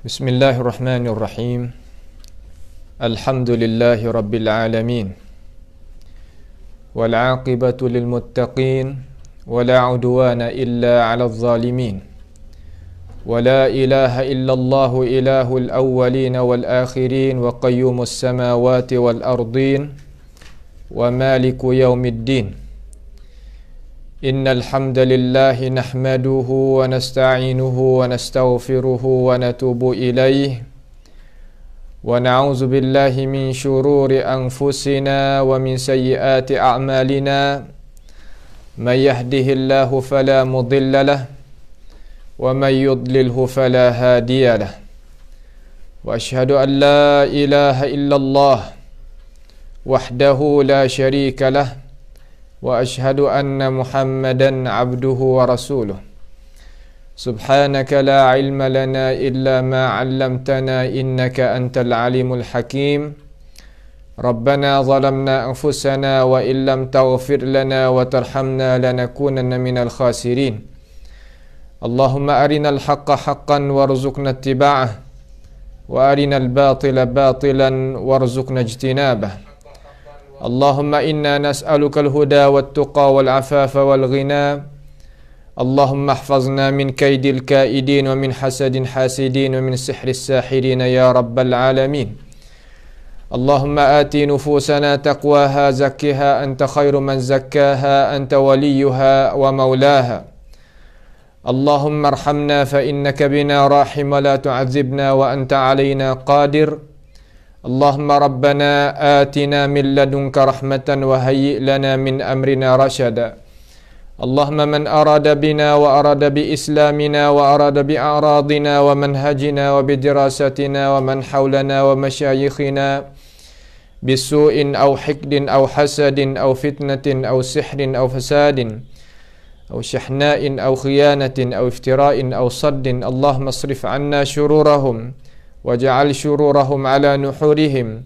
Bismillahirrahmanirrahim. Alhamdulillahi rabbil alamin. Wal 'aqibatu lil muttaqin wa la 'udwana illa 'alal zalimin. Wa la ilaha illallah ilahul awwalin wal akhirin wa qayyumus samawati wal ardin wa maliku yaumiddin. Innal hamdalillahi nahmaduhu wa nasta'inuhu wa nastaghfiruhu wa natubu ilayhi wa na'udzu billahi min shururi anfusina wa min sayyiati a'malina. May yahdihillahu fala mudilla lahu wa may yudlilhu fala hadiya lahu. Wa asyhadu an la ilaha illallah wahdahu la syarika lahu wa asyhadu anna Muhammadan abduhu wa rasuluh. Subhanaka la ilma lana illa ma 'allamtana innaka antal alimul hakim. Rabbana zalamna anfusana wa illam taghfir lana wa tarhamna lanakunanna minal khasirin. Allahumma arinal haqqa haqqan warzuqna ittiba'ah wa arinal batila batilan warzuqna ijtinabah. Allahumma inna nas'aluka al-huda wat-tuqa wal-afafa wal-ghina. Allahumma ihfazna min kaidil kaidin wa min hasadin hasidin wa min sihris sahirin ya rabbal alamin. Allahumma ati nufusana taqwaha zakkiha anta khairu man zakkaha anta waliyuha wa maulaha. Allahumma arhamna fa innaka bina rahim wa la tu'adzibna wa anta alayna qadir. Allahumma rabbana atina min ladunka rahmatan wa hayyi' lana min amrina rashada. Allahumma man arada bina wa arada bi islamina wa arada bi a'radina wa manhajina wa bi dirasatina wa man hawlana wa masyayikhina bisu'in aw hikdin aw hasadin aw fitnatin aw sihrin aw fasadin aw shahna'in aw khiyanatin aw iftira'in aw saddin. Allahumma asrif 'anna shururahum waj'al syururahum ala nuhurihim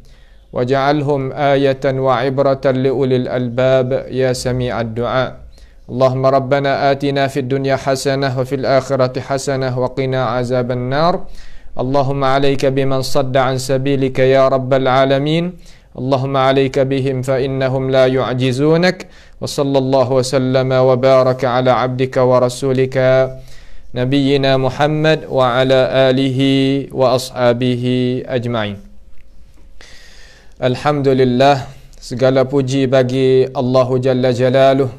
waj'alhum ayatan wa ibratan liulil albab ya sami'ad du'a. Allahumma rabbana atina fid dunya hasanah wa fil akhirati hasanah wa qina azaban nar. Allahumma alayka biman sadda an sabilika ya rabbal alamin. Allahumma alayka bihim fa innahum la yu'jizunak. Wa sallallahu wa sallama wa baraka ala abdika wa rasulika Nabiyyina Muhammad wa ala alihi wa ashabihi ajma'in. Alhamdulillah, segala puji bagi Allahu Jalla Jalaluh,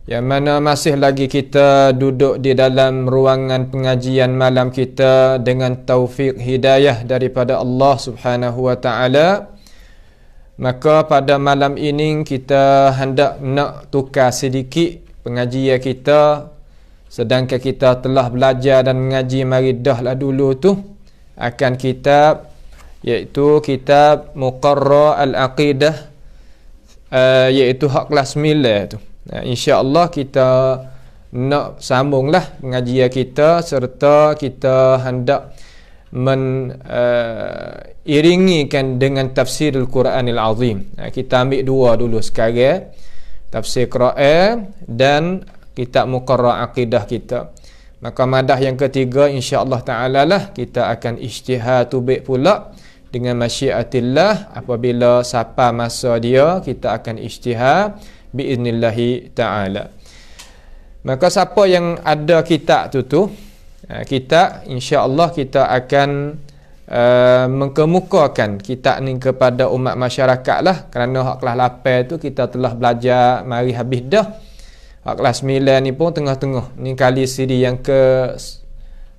yang mana masih lagi kita duduk di dalam ruangan pengajian malam kita dengan taufik hidayah daripada Allah Subhanahu wa ta'ala. Maka pada malam ini kita hendak nak tukar sedikit pengajian kita. Sedangkan kita telah belajar dan mengaji mari dah lah dulu tu akan kitab, iaitu kitab Muqarrar al-Aqidah, iaitu hak kelas 9 tu. InsyaAllah kita nak sambunglah pengajian kita serta kita hendak iringikan dengan tafsir Al-Quranil Azim. Kita ambil dua dulu sekarang, tafsir Quran dan kitab Muqarrar Aqidah kita. Maka madah yang ketiga insya-Allah taala lah kita akan ijtihad tubik pula dengan masyiatillah. Apabila sampai masa dia kita akan ijtihad biiznillah taala. Maka siapa yang ada kitab tu kita insya-Allah kita akan mengemukakan kitab ni kepada umat masyarakat lah, kerana hak kelas 8 tu kita telah belajar mari habis dah. Hak kelas 9 ni pun tengah-tengah. Ni kali siri yang ke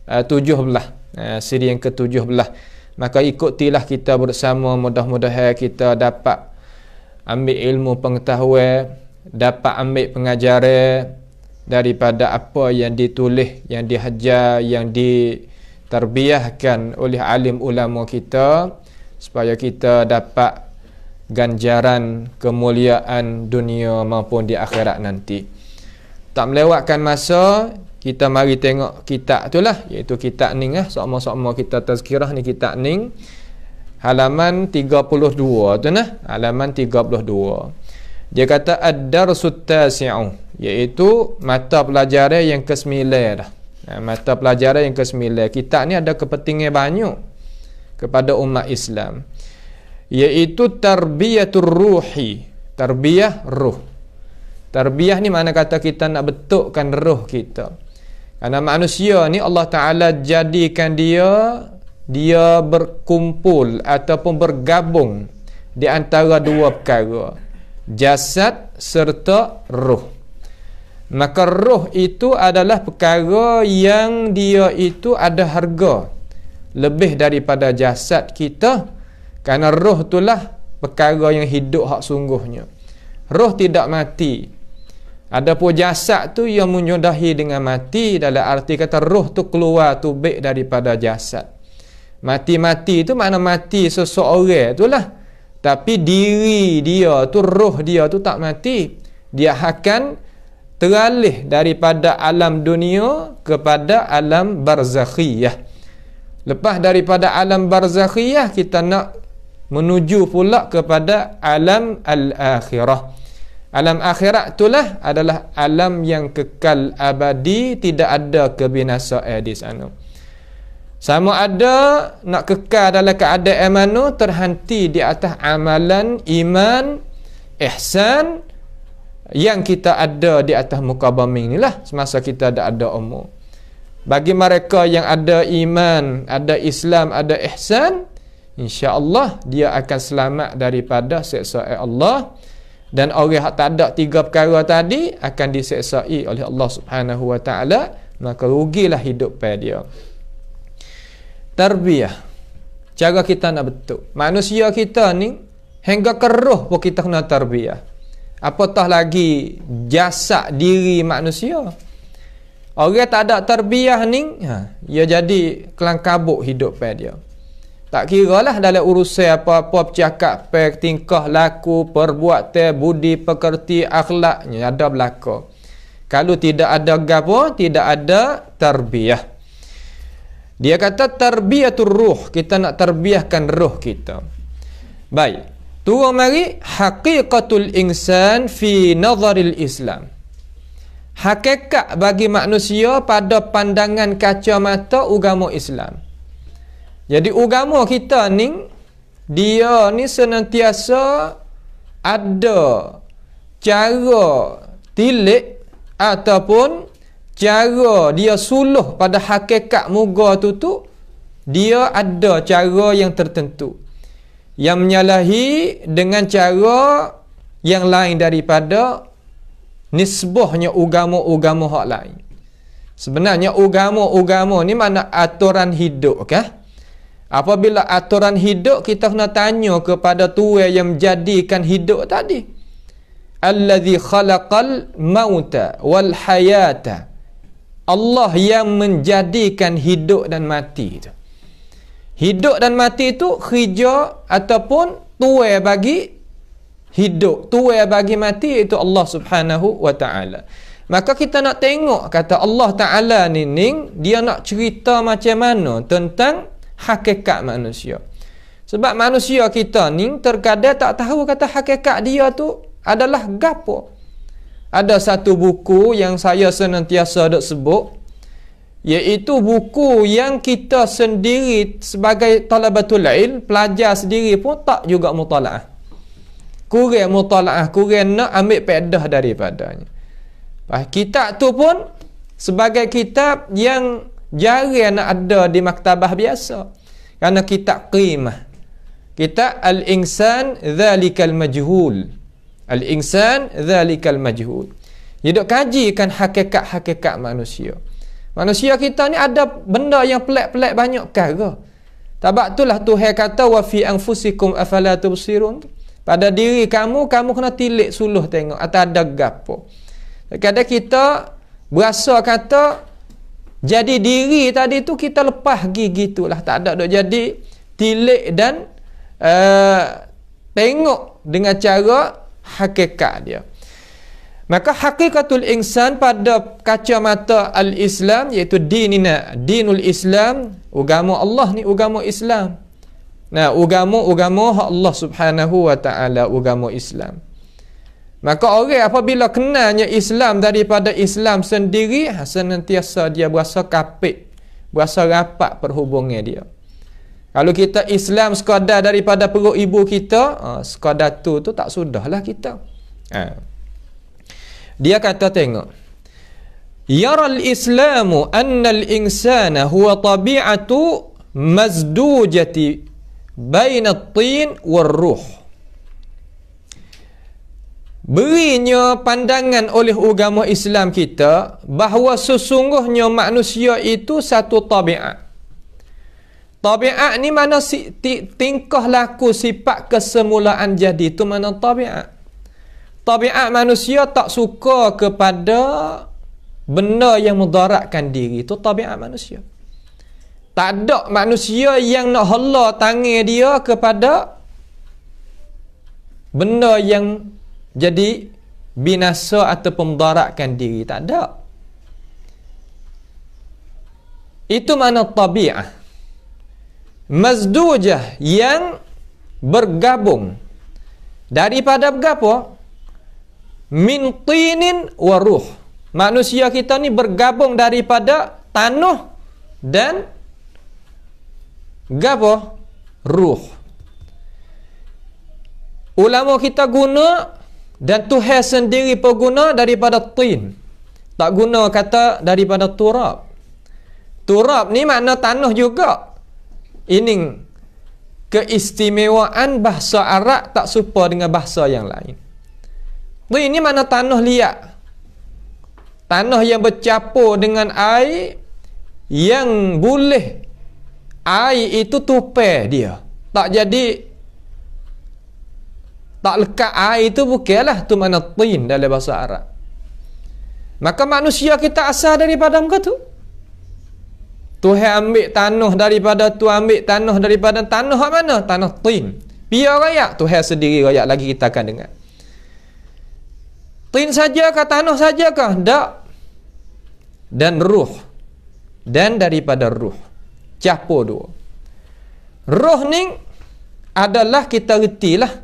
17. Siri yang ke 17. Maka ikutilah kita bersama, mudah-mudahan kita dapat ambil ilmu pengetahuan, dapat ambil pengajaran daripada apa yang ditulis, yang dihajar, yang diterbiahkan oleh alim ulama kita, supaya kita dapat ganjaran kemuliaan dunia maupun di akhirat nanti. Tak melewatkan masa, kita mari tengok kitab tu lah, iaitu kitab ni lah. Sama-sama kita tazkirah ni kitab ni. Halaman 32 tu nah. Halaman 32. Dia kata ad-darsut tasi'u, iaitu mata pelajaran yang ke-9 dah. Mata pelajaran yang ke-9. Kitab ni ada kepentingan banyak kepada umat Islam, iaitu tarbiyatur ruhi, tarbiyah ruh. Tarbiyah ni mana kata kita nak betulkan roh kita. Karena manusia ni Allah Ta'ala jadikan dia berkumpul ataupun bergabung di antara dua perkara, jasad serta roh. Maka roh itu adalah perkara yang dia itu ada harga lebih daripada jasad kita, kerana roh itulah perkara yang hidup hak sungguhnya. Roh tidak mati. Adapun jasad tu yang menyudahi dengan mati, dalam arti kata roh tu keluar tubik daripada jasad. Mati-mati itu makna mati seseorang itulah, tapi diri dia tu, roh dia tu tak mati. Dia akan teralih daripada alam dunia kepada alam barzakhiyah. Lepas daripada alam barzakhiyah, kita nak menuju pula kepada alam al-akhirah. Alam akhirat itulah adalah alam yang kekal abadi, tidak ada kebinasaan di sana. Sama ada nak kekal dalam keadaan mana, terhenti di atas amalan iman, ihsan yang kita ada di atas muka bumi inilah semasa kita ada umur. Bagi mereka yang ada iman, ada Islam, ada ihsan, insya-Allah dia akan selamat daripada siksaan Allah. Dan orang yang tak ada tiga perkara tadi akan diseksai oleh Allah Subhanahu wa taala, maka rugilah hidup dia. Tarbiyah, cara kita nak betul. Manusia kita ni hingga ke roh pun kita kena tarbiyah. Apatah lagi jasad diri manusia. Orang tak ada tarbiyah ni, dia jadi kelang kabut hidup dia. Tak kira lah dalam urusan apa-apa, bercakap, tingkah, laku, perbuatan, budi, pekerti, akhlaknya ada belaka. Kalau tidak ada gapo, tidak ada tarbiyah. Dia kata tarbiyatur ruh, kita nak tarbiyahkan roh kita. Baik. Turun mari haqiqatul insan fi nazaril Islam. Hakikat bagi manusia pada pandangan kacamata agama Islam. Jadi agama kita ni, dia ni senantiasa ada cara tilik ataupun cara dia suluh pada hakikat muga tu, dia ada cara yang tertentu yang menyalahi dengan cara yang lain daripada nisbahnya agama-agama hak lain. Sebenarnya agama-agama ni mana aturan hidup kah? Apabila aturan hidup, kita kena tanya kepada Tuhan yang menjadikan hidup tadi. Allazi khalaqal mauta wal hayata. Allah yang menjadikan hidup dan mati itu. Hidup dan mati itu khija ataupun Tuhan bagi hidup, Tuhan bagi mati, itu Allah Subhanahu wa taala. Maka kita nak tengok kata Allah Taala ni dia nak cerita macam mana tentang hakikat manusia. Sebab manusia kita ni terkadang tak tahu kata hakikat dia tu adalah gapo. Ada satu buku yang saya senantiasa duk sebut, iaitu buku yang kita sendiri sebagai talabatul ilm, pelajar sendiri pun tak juga mutalaah. Kurang mutalaah, kurang nak ambil faedah daripadanya. Kitab tu pun sebagai kitab yang jarang nak ada di maktabah biasa. Kerana kitab qimah. Kitab Al-Insan Dhalikal Majhul. Al-Insan Dhalikal Majhul. Dia duk kajikan hakikat-hakikat manusia. Manusia kita ni ada benda yang pelik-pelik banyak perkara. Sebab itulah Tuhan kata wa fi anfusikum afala tubsirun. Pada diri kamu kena tilik suluh tengok atau ada gapo. Kadang kita berasa kata jadi diri tadi tu kita lepas gitulah, tak ada dok jadi tilik dan tengok dengan cara hakikat dia. Maka hakikatul insan pada kacamata al-Islam, iaitu dinul Islam, agama Allah ni agama Islam. Nah, agama Allah Subhanahu wa taala agama Islam. Maka orang apabila kenalnya Islam daripada Islam sendiri, senantiasa dia berasa kapit, berasa rapat perhubungan dia. Kalau kita Islam sekadar daripada perut ibu kita, sekadar tu tak sudahlah kita. Dia kata tengok, yaral islamu annal insana huwa tabi'atu mazdujati baina at-tin war-ruh. Berinya pandangan oleh agama Islam kita bahawa sesungguhnya manusia itu satu tabiat. Tabiat ni mana tingkah laku, sifat kesemulaan jadi itu mana tabiat. Tabiat manusia tak suka kepada benda yang mudaratkan diri, itu tabiat manusia. Tak ada manusia yang nak hala tangan dia kepada benda yang jadi binasa atau memudaratkan diri. Tak ada. Itu mana tabi'ah. Mazdujah, yang bergabung daripada berapa? Min tinin wa ruh. Manusia kita ni bergabung daripada tanah dan gapo? Ruh. Ulama kita guna dan Tuhan sendiri pun guna daripada tin. Tak guna kata daripada turab. Turab ni makna tanah juga. Ini keistimewaan bahasa Arab tak serupa dengan bahasa yang lain. Tin ni makna tanah liat. Tanah yang bercampur dengan air, yang boleh air itu tupai dia. Tak jadi, tak lekat air itu bukanlah tu mana tin dalam bahasa Arab. Maka manusia kita asal daripada muka tu. Tuhan ambil tanah daripada tu, ambil tanah daripada tanah mana? Tanah tin. Biar rayak, Tuhan sendiri rayak lagi kita akan dengar. Tin saja ke tanah saja ke? Tak. Dan ruh. Dan daripada ruh. Campur dua. Ruh ni adalah kita retilah,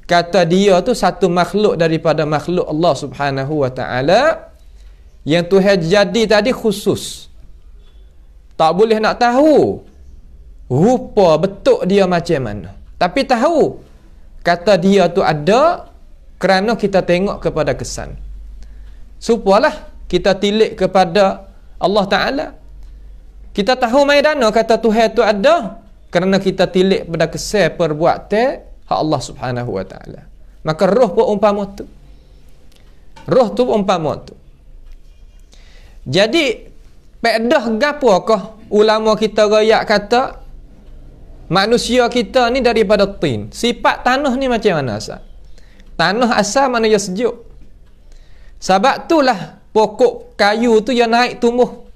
kata dia tu satu makhluk daripada makhluk Allah Subhanahu wa ta'ala yang Tuhan jadi tadi khusus. Tak boleh nak tahu rupa bentuk dia macam mana, tapi tahu kata dia tu ada kerana kita tengok kepada kesan. Supalah kita tilik kepada Allah Ta'ala. Kita tahu maidana kata Tuhan tu ada kerana kita tilik pada kesan perbuatan Allah Subhanahu wa ta'ala. Maka roh pun umpama tu. Roh tu pun umpama tu. Jadi pedah gapokah ulama kita rayak kata manusia kita ni daripada tin. Sifat tanah ni macam mana asal? Tanah asal mana dia sejuk. Sebab itulah pokok kayu tu yang naik tumbuh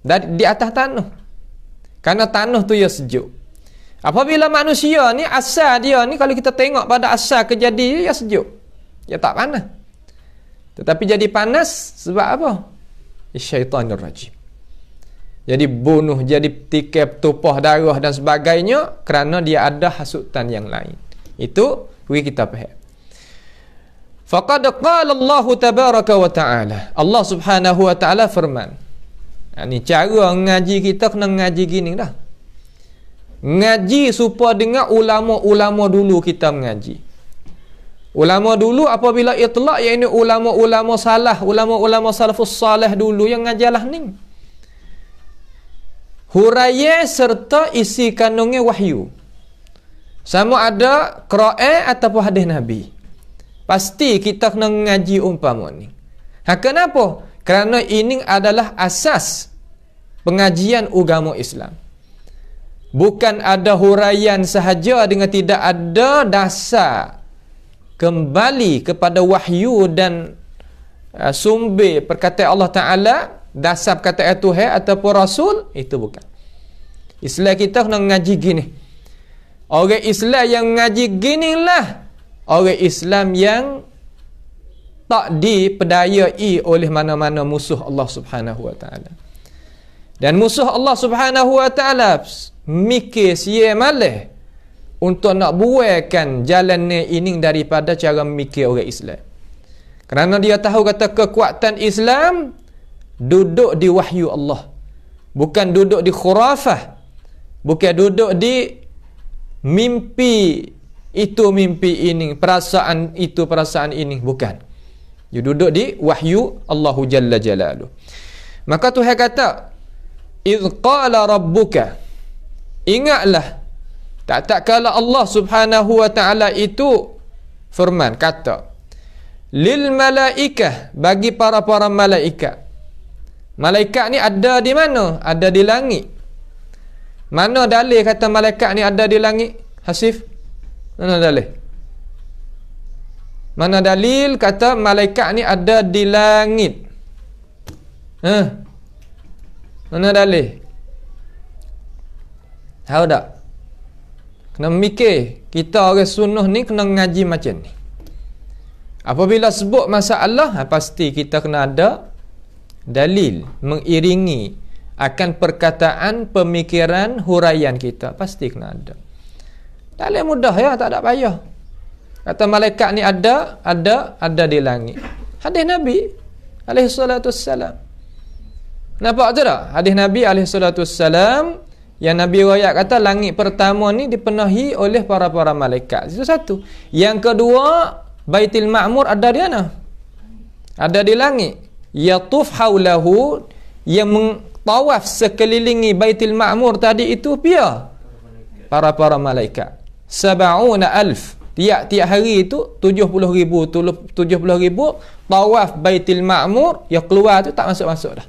di atas tanah. Kerana tanah tu yang sejuk. Apabila manusia ni asal dia ni, kalau kita tengok pada asal kejadian dia sejuk, dia tak panas. Tetapi jadi panas sebab apa? Syaitanir rajim. Jadi bunuh, jadi tikap, tumpah darah dan sebagainya kerana dia ada hasutan yang lain. Itu kita faham. Faqad qala Allah tabaraka wa ta'ala. Allah Subhanahu wa ta'ala firman. Ini cara ngaji kita kena ngaji gini dah. Ngaji supaya dengan ulama-ulama dulu kita mengaji. Ulama dulu apabila itlaq, iaitu ulama-ulama salah, ulama-ulama salafus salih dulu yang ngajalah ni. Huraian serta isi kandungnya wahyu. Sama ada Quran ataupun hadis Nabi. Pasti kita kena ngaji umpama ni. Kenapa? Kerana ini adalah asas pengajian agama Islam. Bukan ada huraian sahaja dengan tidak ada dasar kembali kepada wahyu dan sumber perkataan Allah Ta'ala, dasar perkataan Tuhan ataupun Rasul, itu bukan. Islam kita kena ngaji gini. Orang Islam yang ngaji gini lah orang Islam yang tak dipedayai oleh mana-mana musuh Allah Subhanahu wa ta'ala. Dan musuh Allah Subhanahu wa ta'ala mikir sia malih untuk nak buaikan jalan ini daripada cara mikir orang Islam. Kerana dia tahu kata kekuatan Islam duduk di wahyu Allah. Bukan duduk di khurafah. Bukan duduk di mimpi itu, mimpi ini, perasaan itu, perasaan ini. Bukan. Dia duduk di wahyu Allahu Jalla Jalaluh. Maka Tuhan kata, idh qala rabbuka, ingatlah tak kala Allah Subhanahu wa ta'ala itu firman, kata, lil malaikah, bagi para malaikat. Malaikat ni ada di mana? Ada di langit. Mana dalil kata malaikat ni ada di langit? Hasif? Mana dalil? Mana dalil kata malaikat ni ada di langit? Mana dalil? Tahu tak? Kena mikir. Kita orang sunnah ni kena ngaji macam ni. Apabila sebut masalah, pasti kita kena ada dalil mengiringi akan perkataan, pemikiran, huraian kita. Pasti kena ada. Dalil mudah ya, tak ada payah. Kata malaikat ni ada di langit. Hadis Nabi alaihi salatu wassalam. Nampak tu tak? Hadis Nabi alaihi salatu wassalam yang Nabi riwayat kata langit pertama ni dipenuhi oleh para malaikat. Itu satu. Yang kedua, Baitul Ma'mur ada di mana? Ada di langit. Yatuf haulahu, yang tawaf sekelilingi Baitul Ma'mur tadi itu pia para malaikat. 70,000. Tiap hari itu 70,000 tawaf Baitul Ma'mur, yang keluar tu tak masuk-masuk dah.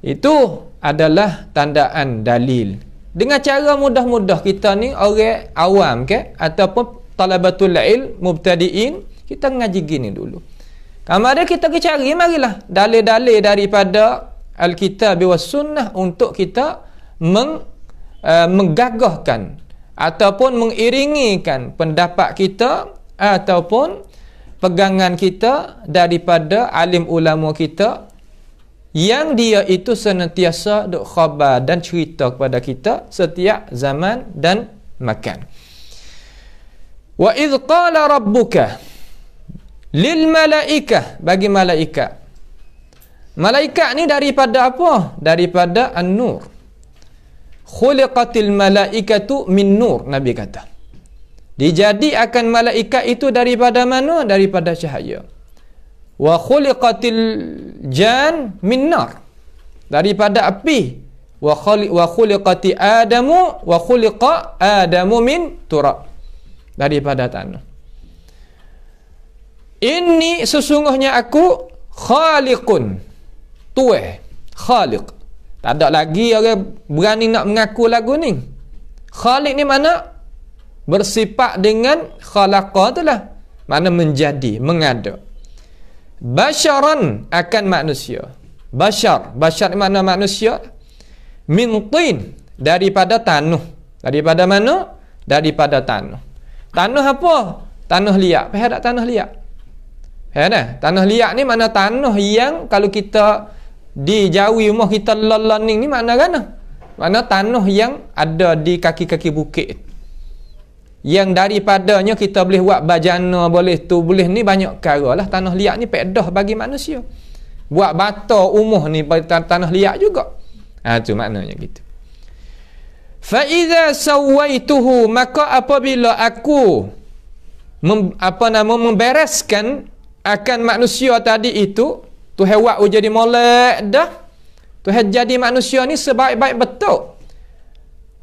Itu adalah tandaan dalil. Dengan cara mudah-mudah kita ni orang awam ke ataupun talabatul ilm mubtadiin, kita ngaji gini dulu. Kamar kita cari, marilah dalil-dalil daripada Alkitab was Sunnah untuk kita menggagahkan ataupun mengiringikan pendapat kita ataupun pegangan kita daripada alim ulama kita yang dia itu senantiasa duk khabar dan cerita kepada kita setiap zaman dan makan. Wa idh qala rabbuka lil malaikah, bagi malaikat. Malaikat ni daripada apa? Daripada an-nur. Khuliqatil malaikatu min nur, Nabi kata. Dijadikan malaikat itu daripada mana? Daripada cahaya. Wa khuliqatil jan min nar, daripada api. Wa khuliqati adamu wa khuliqa adamu min turab, daripada tanah. Ini sesungguhnya aku khaliqun, tueh, khaliq. Tak ada lagi orang berani nak mengaku lagu ni. Khaliq ni mana? Bersifat dengan khalaqa tu lah. Mana menjadi, mengada. Basyaran, akan manusia. Bashar ni mana manusia? Min tin, daripada tanah. Daripada mana? Daripada tanah. Tanah apa? Tanah liat. Faham tak tanah liat? Tanah liat ni mana tanah yang kalau kita dijauhi rumah kita lalaning ni mana kan? Mana tanah yang ada di kaki-kaki bukit. Yang daripadanya kita boleh buat bajana, boleh tu, boleh ni, banyak perkara lah. Tanah liat ni pedah bagi manusia. Buat bata umuh ni tanah liat juga. Tu maknanya gitu. Fa iza sawaituhu, maka apabila aku membereskan akan manusia tadi itu, Tuhan buat jadi molek dah. Tuhan jadi manusia ni sebaik-baik betul.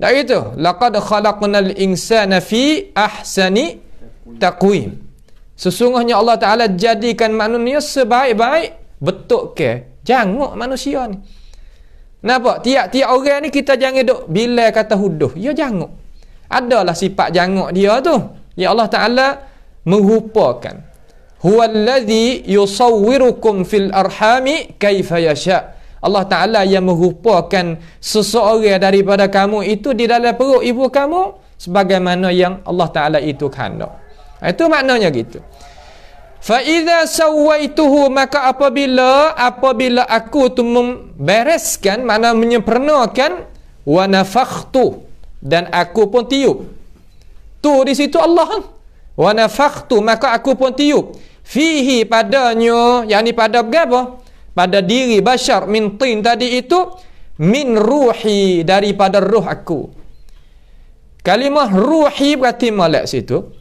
Tak gitu. Laqad khalaqnal insana fi ahsani taqwim. Sesungguhnya Allah Ta'ala jadikan manusia sebaik-baik betul ke? Janguk manusia ni. Nampak? Tiap-tiap orang ni kita jangan duk bila kata huduh. Ya janguk. Adalah sifat janguk dia tu. Ya Allah Ta'ala merupakan. Huwallazi yusawwirukum fil arhami kaifa yasha. Allah Ta'ala yang merupakan seseorang daripada kamu itu di dalam perut ibu kamu sebagaimana yang Allah Ta'ala itu kehendak. Itu maknanya gitu. Fa idza sawaituhu, maka apabila aku tu membereskan, makna menyempurnakan, wa nafakhtu, dan aku pun tiup. Tu di situ Allah. Wa nafakhtu, maka aku pun tiup. fihi padanya, yakni pada apa? Pada diri bashar min tin tadi itu, min ruhi, daripada ruh aku. Kalimah ruhi berarti molek situ.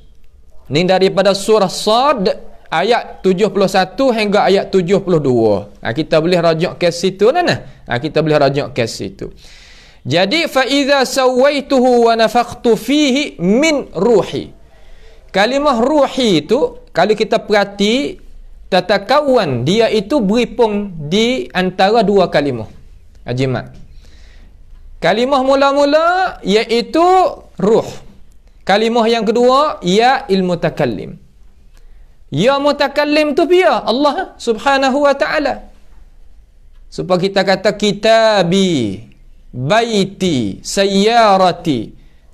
Ni daripada surah Sad ayat 71 hingga ayat 72. Kita boleh rajak ke situ nah. Kita boleh rajak ke situ. Jadi fa iza sawaituhu wa nafakhtu fihi min ruhi. Kalimah ruhi itu kalau kita perhati tatakawan, dia itu beripung di antara dua kalimah. Ajimat. Kalimah mula-mula iaitu ruh. Kalimah yang kedua ya il mutakallim. Ya mutakallim tu dia Allah Subhanahu wa taala. Supaya kita kata kitabi, baiti, sayyarati,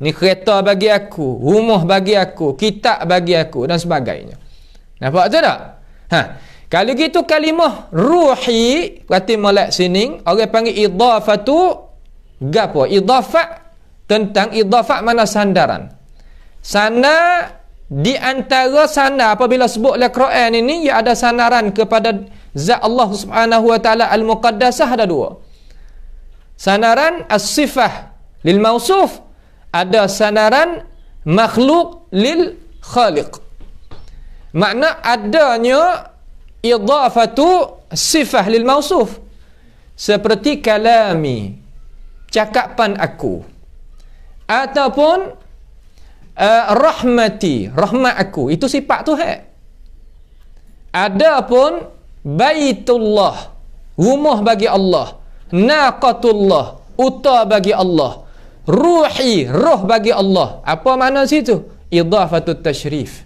ni kereta bagi aku, rumah bagi aku, kitab bagi aku dan sebagainya. Nampak tu tak? Kalau gitu kalimah ruhi berarti molek sini orang panggil idafatu gapo? Idafat, tentang idafat mana sandaran. Sana di antara sana apabila sebut oleh Quran ini ia ada sandaran kepada zat Allah Subhanahu wa taala al-muqaddasah, ada dua. Sandaran as-sifah lil mausuf, ada sandaran makhluk lil khaliq. Makna adanya idafatu sifah lil mausuf, seperti kalami, cakapan aku, ataupun rahmati, rahmat aku, itu sifat Tuhan. Adapun baitullah, rumah bagi Allah, naqatullah, unta bagi Allah, ruhi, roh bagi Allah. Apa makna situ? Idafatut tashrif.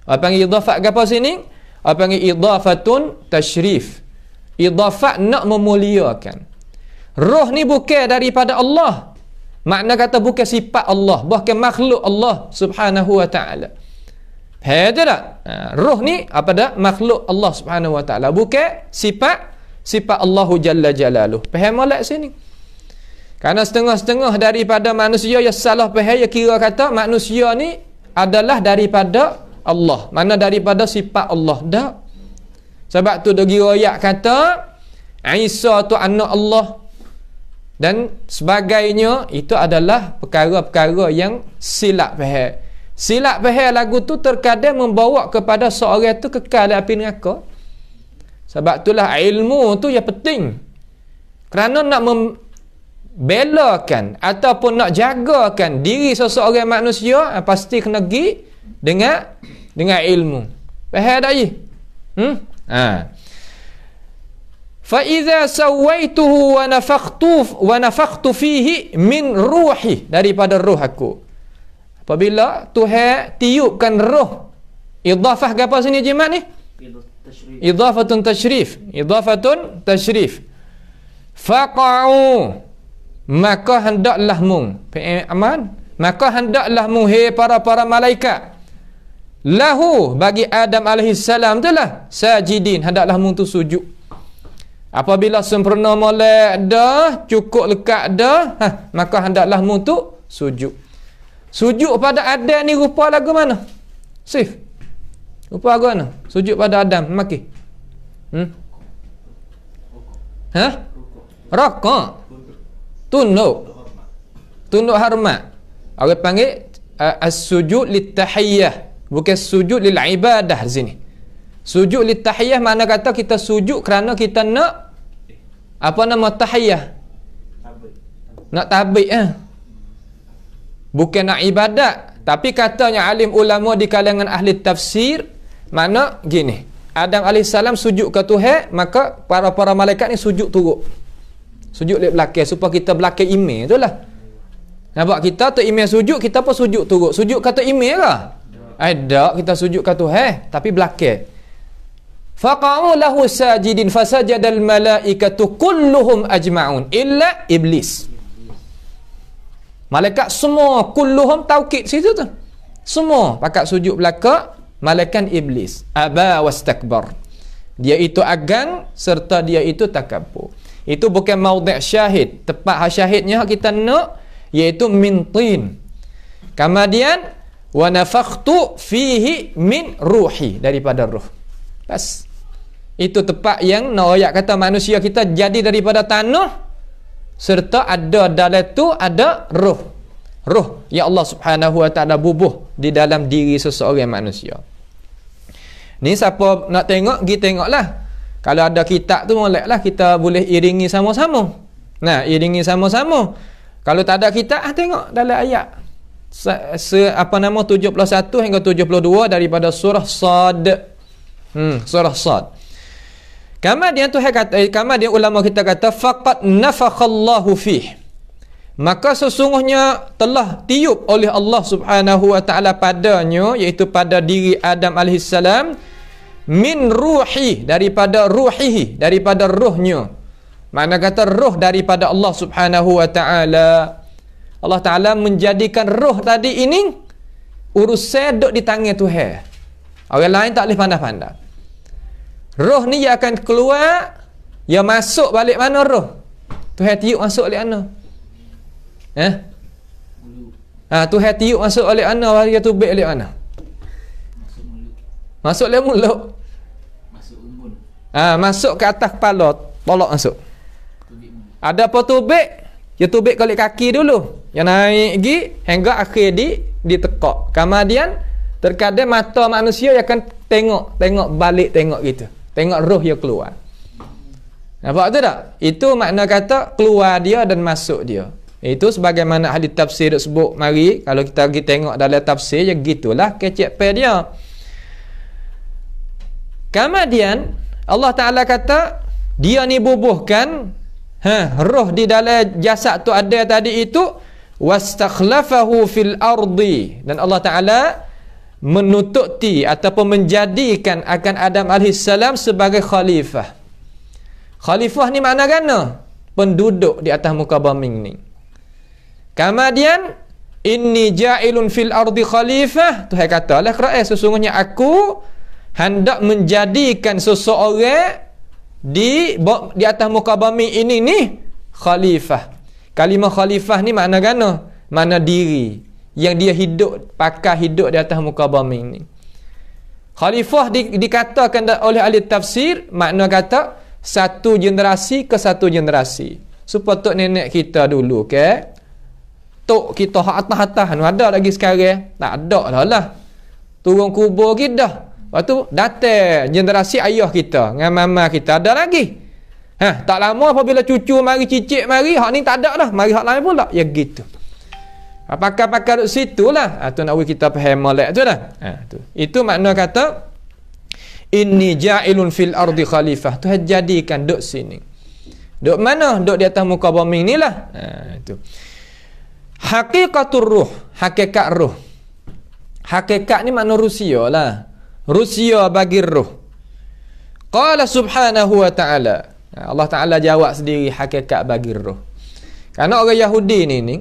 Apa panggil idafat ke apa sini? Apa panggil idafatun tashrif. Idafat nak memuliakan. Roh ni bukan daripada Allah. Makna kata bukan sifat Allah, bukan makhluk Allah Subhanahu wa taala. Faham tak? Roh ni apa dah? Makhluk Allah Subhanahu wa taala, bukan sifat Allahu Jalla Jalaluh. Faham molek sini? Karena setengah-setengah daripada manusia yang salah faham, yang kira kata manusia ni adalah daripada Allah, mana daripada sifat Allah. Dah. Sebab tu dagi royak kata Isa tu anak Allah dan sebagainya, itu adalah perkara-perkara yang silap faham. Silap faham lagu tu terkadang membawa kepada seorang tu kekal api neraka. Sebab itulah ilmu tu yang penting. Kerana nak membelakan ataupun nak jagakan diri seseorang manusia, pasti kena pergi dengan ilmu. Faham tak je? Fa idza sawaituhu wa nafakhtu fihi min ruhi, daripada ruh aku. Apabila Tuhan tiupkan roh, idafah ke apa sini jimat ni? Idafatun tashrif. Idafatun tashrif. Faqa'u, maka hendaklah mung aman, maka hendaklah mung hai para malaikat, lahu, bagi Adam alaihi salam tu lah, sajidin, hendaklah mung tu sujud. Apabila sempurna molek dah, cukup lekat dah, maka hendaklah mung tu sujud. Sujud pada Adam ni rupa lagu mana? Sif. Rupa lagu mana? Sujud pada Adam maki. Raka. Tunduk hormat. Orang panggil as-sujud lit-tahiyyah, bukan sujud lil ibadah di sini. Sujud lit-tahiyyah makna kata kita sujud kerana kita nak apa nama tahiyyah? Nak tabik bukan nak ibadat. Tapi katanya alim ulama di kalangan ahli tafsir, mana gini, Adam alaihissalam sujud ke Tuhan, maka para malaikat ni sujud turut. Sujud di belakang supaya kita belakang imam tu lah. Nampak kita tu imam sujud, kita pun sujud turut. Sujud kata imam ke? Ada kita sujud ke Tuhan tapi belakang. Faqa'u lahu sajidin fasajadal malaikatu kulluhum ajma'un illa iblis. Malaikat semua, kulluhum taukid situ tu. Semua pakat sujud belaka, malaikat iblis. Aba wastakbar. Dia itu agan serta dia itu takabur. Itu bukan maudhi' syahid. Tepat syahidnya kita nak iaitu min tin. Kemudian wa nafakhtu fihi min ruhi, daripada ruh. Bas. Itu tempat yang ayat kata manusia kita jadi daripada tanah, serta ada dalam tu ada roh. Roh yang Allah Subhanahu Wa Taala bubuh di dalam diri seseorang manusia. Ni siapa nak tengok, pergi tengoklah. Kalau ada kitab tu moleklah kita boleh iringi sama-sama. Nah, iringi sama-sama. Kalau tak ada kitab, tengok dalam ayat. 71 hingga 72 daripada surah Sad. Surah Sad. Kemudian Tuhan kata, kemudian ulama kita kata faqad nafakhallahu fih. Maka sesungguhnya telah tiup oleh Allah Subhanahu Wa Taala padanya, iaitu pada diri Adam alaihi salam, min ruhi, daripada ruhihi, daripada rohnya. Makna kata roh daripada Allah Subhanahu Wa Taala. Allah Taala menjadikan roh tadi ini urusan duk di tangan Tuhan. Orang lain tak boleh pandai-pandai. Roh ni dia akan keluar, dia masuk balik mana roh? Tuhan tiup masuk balik mana? Tuhan tiup masuk balik mana? Dia tubik balik mana? Masuk balik mulut. Masuk umbun. Masuk ke atas kepala, tolak masuk. Ada apa tubik? Dia tubik kali kaki dulu. Yang naik lagi hingga akhir ditekak. Kemudian terkadang mata manusia akan tengok balik tengok gitu. Tengok roh dia keluar. Nampak tu tak? Itu makna kata keluar dia dan masuk dia. Itu sebagaimana ahli tafsir sebut mari, kalau kita pergi tengok dalam tafsir je gitulah kecek pe dia. Kemudian Allah Taala kata dia ni bubuhkan roh di dalam jasad tu ada tadi itu, wastakhlafahu fil ardi, dan Allah Taala menututi ataupun menjadikan akan Adam alaihissalam sebagai khalifah. Khalifah ni makna gana? Penduduk di atas muka bumi ni. Kemudian inni ja'ilun fil ardi khalifah, Tuhan kata lah Quran, sesungguhnya aku hendak menjadikan seseorang di atas muka bumi ini ni khalifah. Kalimah khalifah ni makna gana? Makna diri yang dia hidup, pakai hidup di atas muka bumi ni. Khalifah dikatakan oleh ahli tafsir, makna kata satu generasi ke satu generasi. Sepatut nenek kita dulu ke, tok kita hak atas-atas ada lagi sekarang? Tak ada lah. Turun kubur kita. Lepas tu datang generasi ayah kita dengan mama kita ada lagi. Tak lama apabila cucu mari, cicit mari, hak ni tak ada dah, mari hak lain pula. Ya gitu. Pakar-pakar duduk situ lah. Tu nak kita faham molek tu dah. Tu. Itu makna kata inni ja'ilun fil ardi khalifah. Tu jadikan duduk sini. Duduk mana? Duduk di atas muka bumi ni lah. Itu. Hakikatur ruh, hakikat ruh. Hakikat ni makna rusia lah. Rusia bagi ruh. Qala subhanahu wa ta'ala. Allah Ta'ala jawab sendiri hakikat bagi ruh. Karena orang Yahudi ni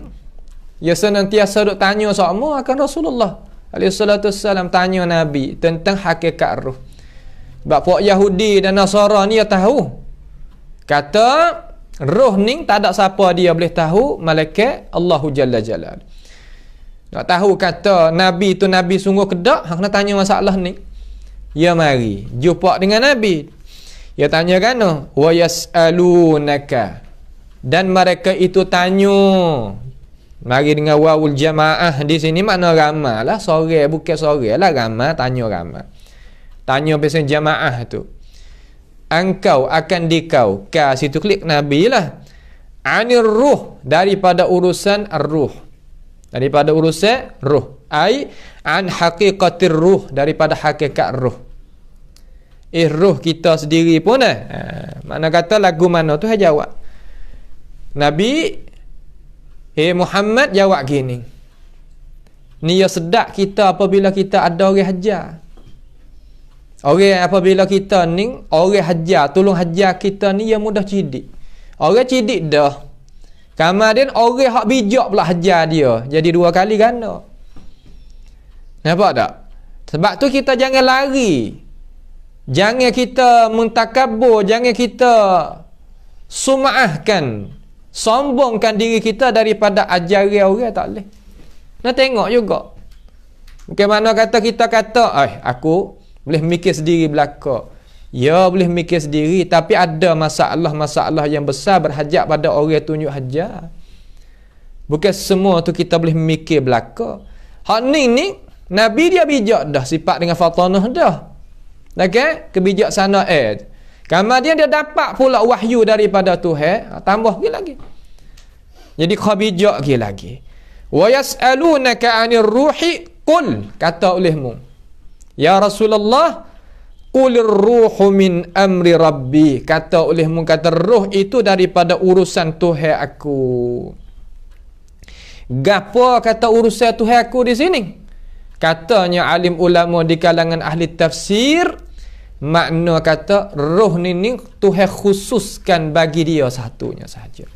dia senantiasa duk tanya sama akan Rasulullah alaihissalam, tanya Nabi tentang hakikat ruh. Sebab puak Yahudi dan Nasara ni dia tahu. Kata roh ni tak ada siapa dia boleh tahu malaikat Allahu Jalla Jalal. Nak tahu kata Nabi tu Nabi sungguh kedak, kena tanya masalah ni. Ya mari jumpa dengan Nabi. Ya tanya kan, wa yas'alunaka, dan mereka itu tanya. Mari dengan wawul jamaah di sini makna ramai lah, sore bukan sore lah, ramai tanya ramai. Tanya pasal jamaah tu. Engkau akan dikau ka situ klik Nabi lah. Anir ruh, daripada urusan ar-ruh. Daripada urusan ruh. Ai an haqiqatir ruh, daripada hakikat ruh. Ruh kita sendiri pun mana kata lagu mana tu jawab. Nabi Muhammad jawab gini. Ni ya sedap kita apabila kita ada orang hajar. Orang apabila kita ni orang hajar, tolong hajar kita ni yang mudah cidik. Orang cidik dah. Kemudian orang hak bijak pula hajar dia. Jadi dua kali ganda. Nampak tak? Sebab tu kita jangan lari. Jangan kita mentakabur, jangan kita sum'ahkan, sombongkan diri kita daripada ajaran orang, tak boleh. Nak tengok juga. Bagaimana kata kita kata, aku boleh mikir sendiri belaka. Ya boleh mikir sendiri, tapi ada masalah-masalah yang besar berhajat pada orang tunjuk hajat. Bukan semua tu kita boleh mikir belaka. Hak ni Nabi dia bijak dah, sifat dengan fatanah dah. Okey, kebijaksanaan. Kemudian dia dapat pula wahyu daripada Tuhan, tambah lagi. Jadi kau bijak lagi. Wa yas'alunaka 'anir ruhi qul, kata olehmu, ya Rasulullah, qulir ruhu min amri rabbi, kata olehmu, kata roh itu daripada urusan Tuhan aku. Gapo kata urusan Tuhan aku di sini? Katanya alim ulama di kalangan ahli tafsir, makna kata roh ni Tuhan khususkan bagi dia satunya sahaja.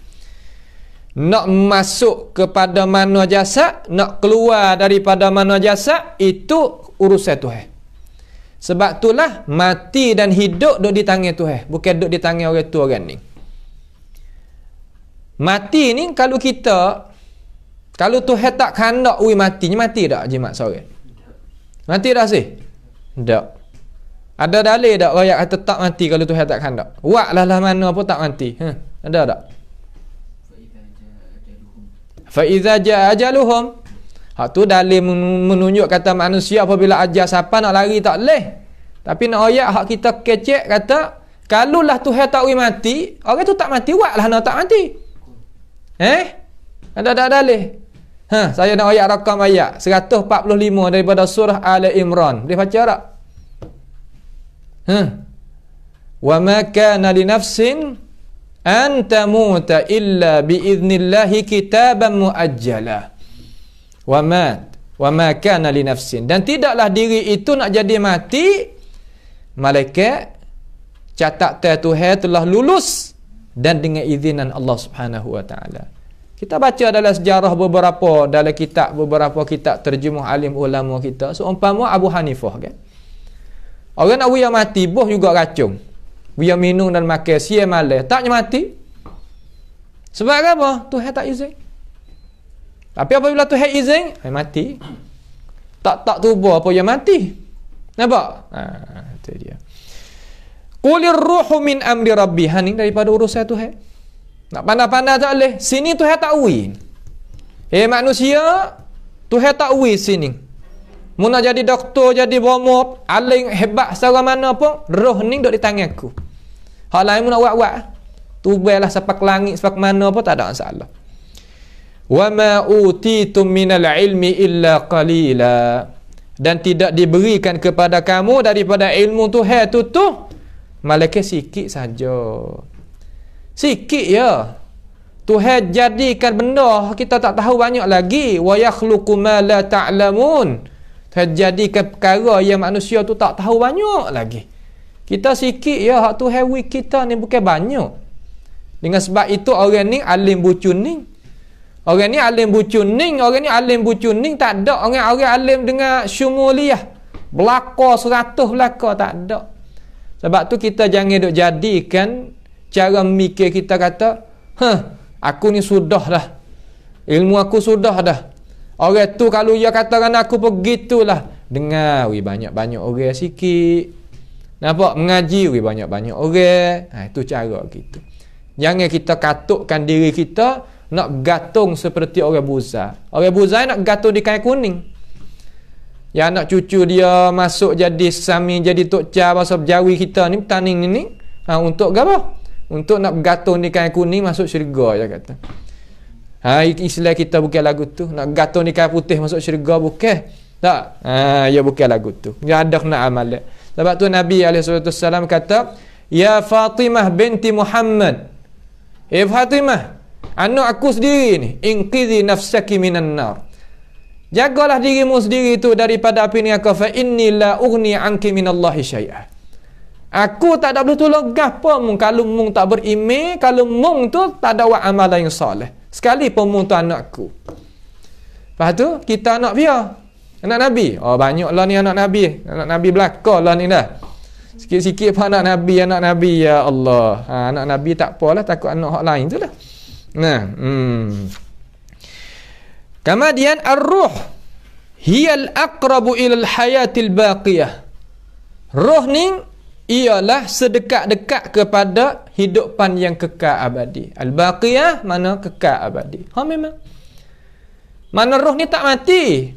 Nak masuk kepada mana jasad, nak keluar daripada mana jasad, itu urusan Tuhan. Sebab itulah mati dan hidup duduk di tangan Tuhan, bukan duduk di tangan orang tu orang ni. Mati ni kalau Tuhan tak kandak mati tak jimat seorang? Mati dah sih? Tak. Ada dalil tak ayat kata tak mati kalau Tuhan tak kandak? Wak lah mana pun tak mati. Ada tak? Fa iza jaa ajaluhum. Hak tu dalil menunjuk kata manusia apabila ajal siapa nak lari tak leh. Tapi nak ayat hak kita kecek kata kalaulah Tuhan tak mati, orang tu tak mati, wak lah nak tak mati. Ada tak dalil? Saya nak ayat rakam ayat 145 daripada surah Ali Imran. Boleh baca tak? Wa ma kana li nafsin an tamuta illa biiznillahi kitaban muajjala. Wa ma kana li nafsin, dan tidaklah diri itu nak jadi mati, malaikat catatan Tuhan telah lulus dan dengan izinan Allah Subhanahu wa taala. Kita baca dalam sejarah beberapa kitab terjemah alim ulama kita, seumpama Abu Hanifah kan. Orang nak buya mati boh juga racun. Buya minum dan makan sia malam taknya mati. Sebab apa? Tuhan tak izin. Tapi apabila Tuhan izin, mati. Tak tubuh apa yang mati. Nampak? Itu dia. Qulir ruhu min amri rabbi, ni daripada urusan Tuhan. Nak pandai-pandai tak boleh. Sini Tuhan tak uwi. Manusia, Tuhan tak uwi sini. Mu nak jadi doktor, jadi bomob, aling hebat secara mana pun, roh ni duduk di tangan aku. Hal lain mu nak buat-buat. Tubelah sepak langit, sepak mana pun tak ada masalah. Wa ma utitum minal ilmi illa qalila, dan tidak diberikan kepada kamu daripada ilmu Tuhan tu malaikat sikit saja. Sikit ya. Tuhan jadikan benda kita tak tahu banyak lagi. Wa yakhluqu ma la ta'lamun. Tuhan jadikan perkara yang manusia tu tak tahu banyak lagi. Kita sikit ya, hak Tuhan wik kita ni bukan banyak. Dengan sebab itu orang ni alim bucuning. Orang ni alim bucuning tak ada. Orang alim dengan syumuliyah. Belaka 100 belaka tak ada. Sebab tu kita jangan duk jadikan cara mikir kita kata, aku ni sudah dah. Ilmu aku sudah dah. Orang tu kalau dia katakan aku begitulah. Dengar banyak-banyak orang sikit. Nampak? Mengaji banyak-banyak orang. Itu cara gitu. Jangan kita katukkan diri kita nak gantung seperti orang buza. Orang buza nak gantung di kain kuning. Yang anak cucu dia masuk jadi sami, jadi tok ca bahasa Jawi kita ni, taning ni. Untuk apa? Untuk nak gantung di kain kuning masuk syurga dia kata. Istilah kita bukan lagu tu. Nak gantung di kain putih masuk syurga bukan. Tak. Ya bukan lagu tu. Dia ada kena amal. Sebab tu Nabi SAW kata, ya Fatimah binti Muhammad. Fatimah, anak aku sendiri ni, inqidhi nafsaki minan nar. Jagalah dirimu sendiri tu daripada api neraka, fa inni la ughni anki minallahi syai'a. Aku tak ada boleh tolong gapo mung kalau mung tak beriman, kalau mung tu tak ada buat amalan yang soleh. Sekali pun mung tu anakku. Lepas tu kita anak dia, anak Nabi. Oh banyaklah ni anak Nabi. Anak Nabi belaka lah ni dah. Sikit-sikit pun anak Nabi ya Allah. Anak Nabi tak apalah, takut anak hak lain tu lah. Kemudian ar-ruh hiyal aqrabu ilal hayatil baqiyah. Roh ni ialah sedekat-dekat kepada hidupan yang kekal abadi. Al-baqiyah mana kekal abadi. Memang. Mana roh ni tak mati.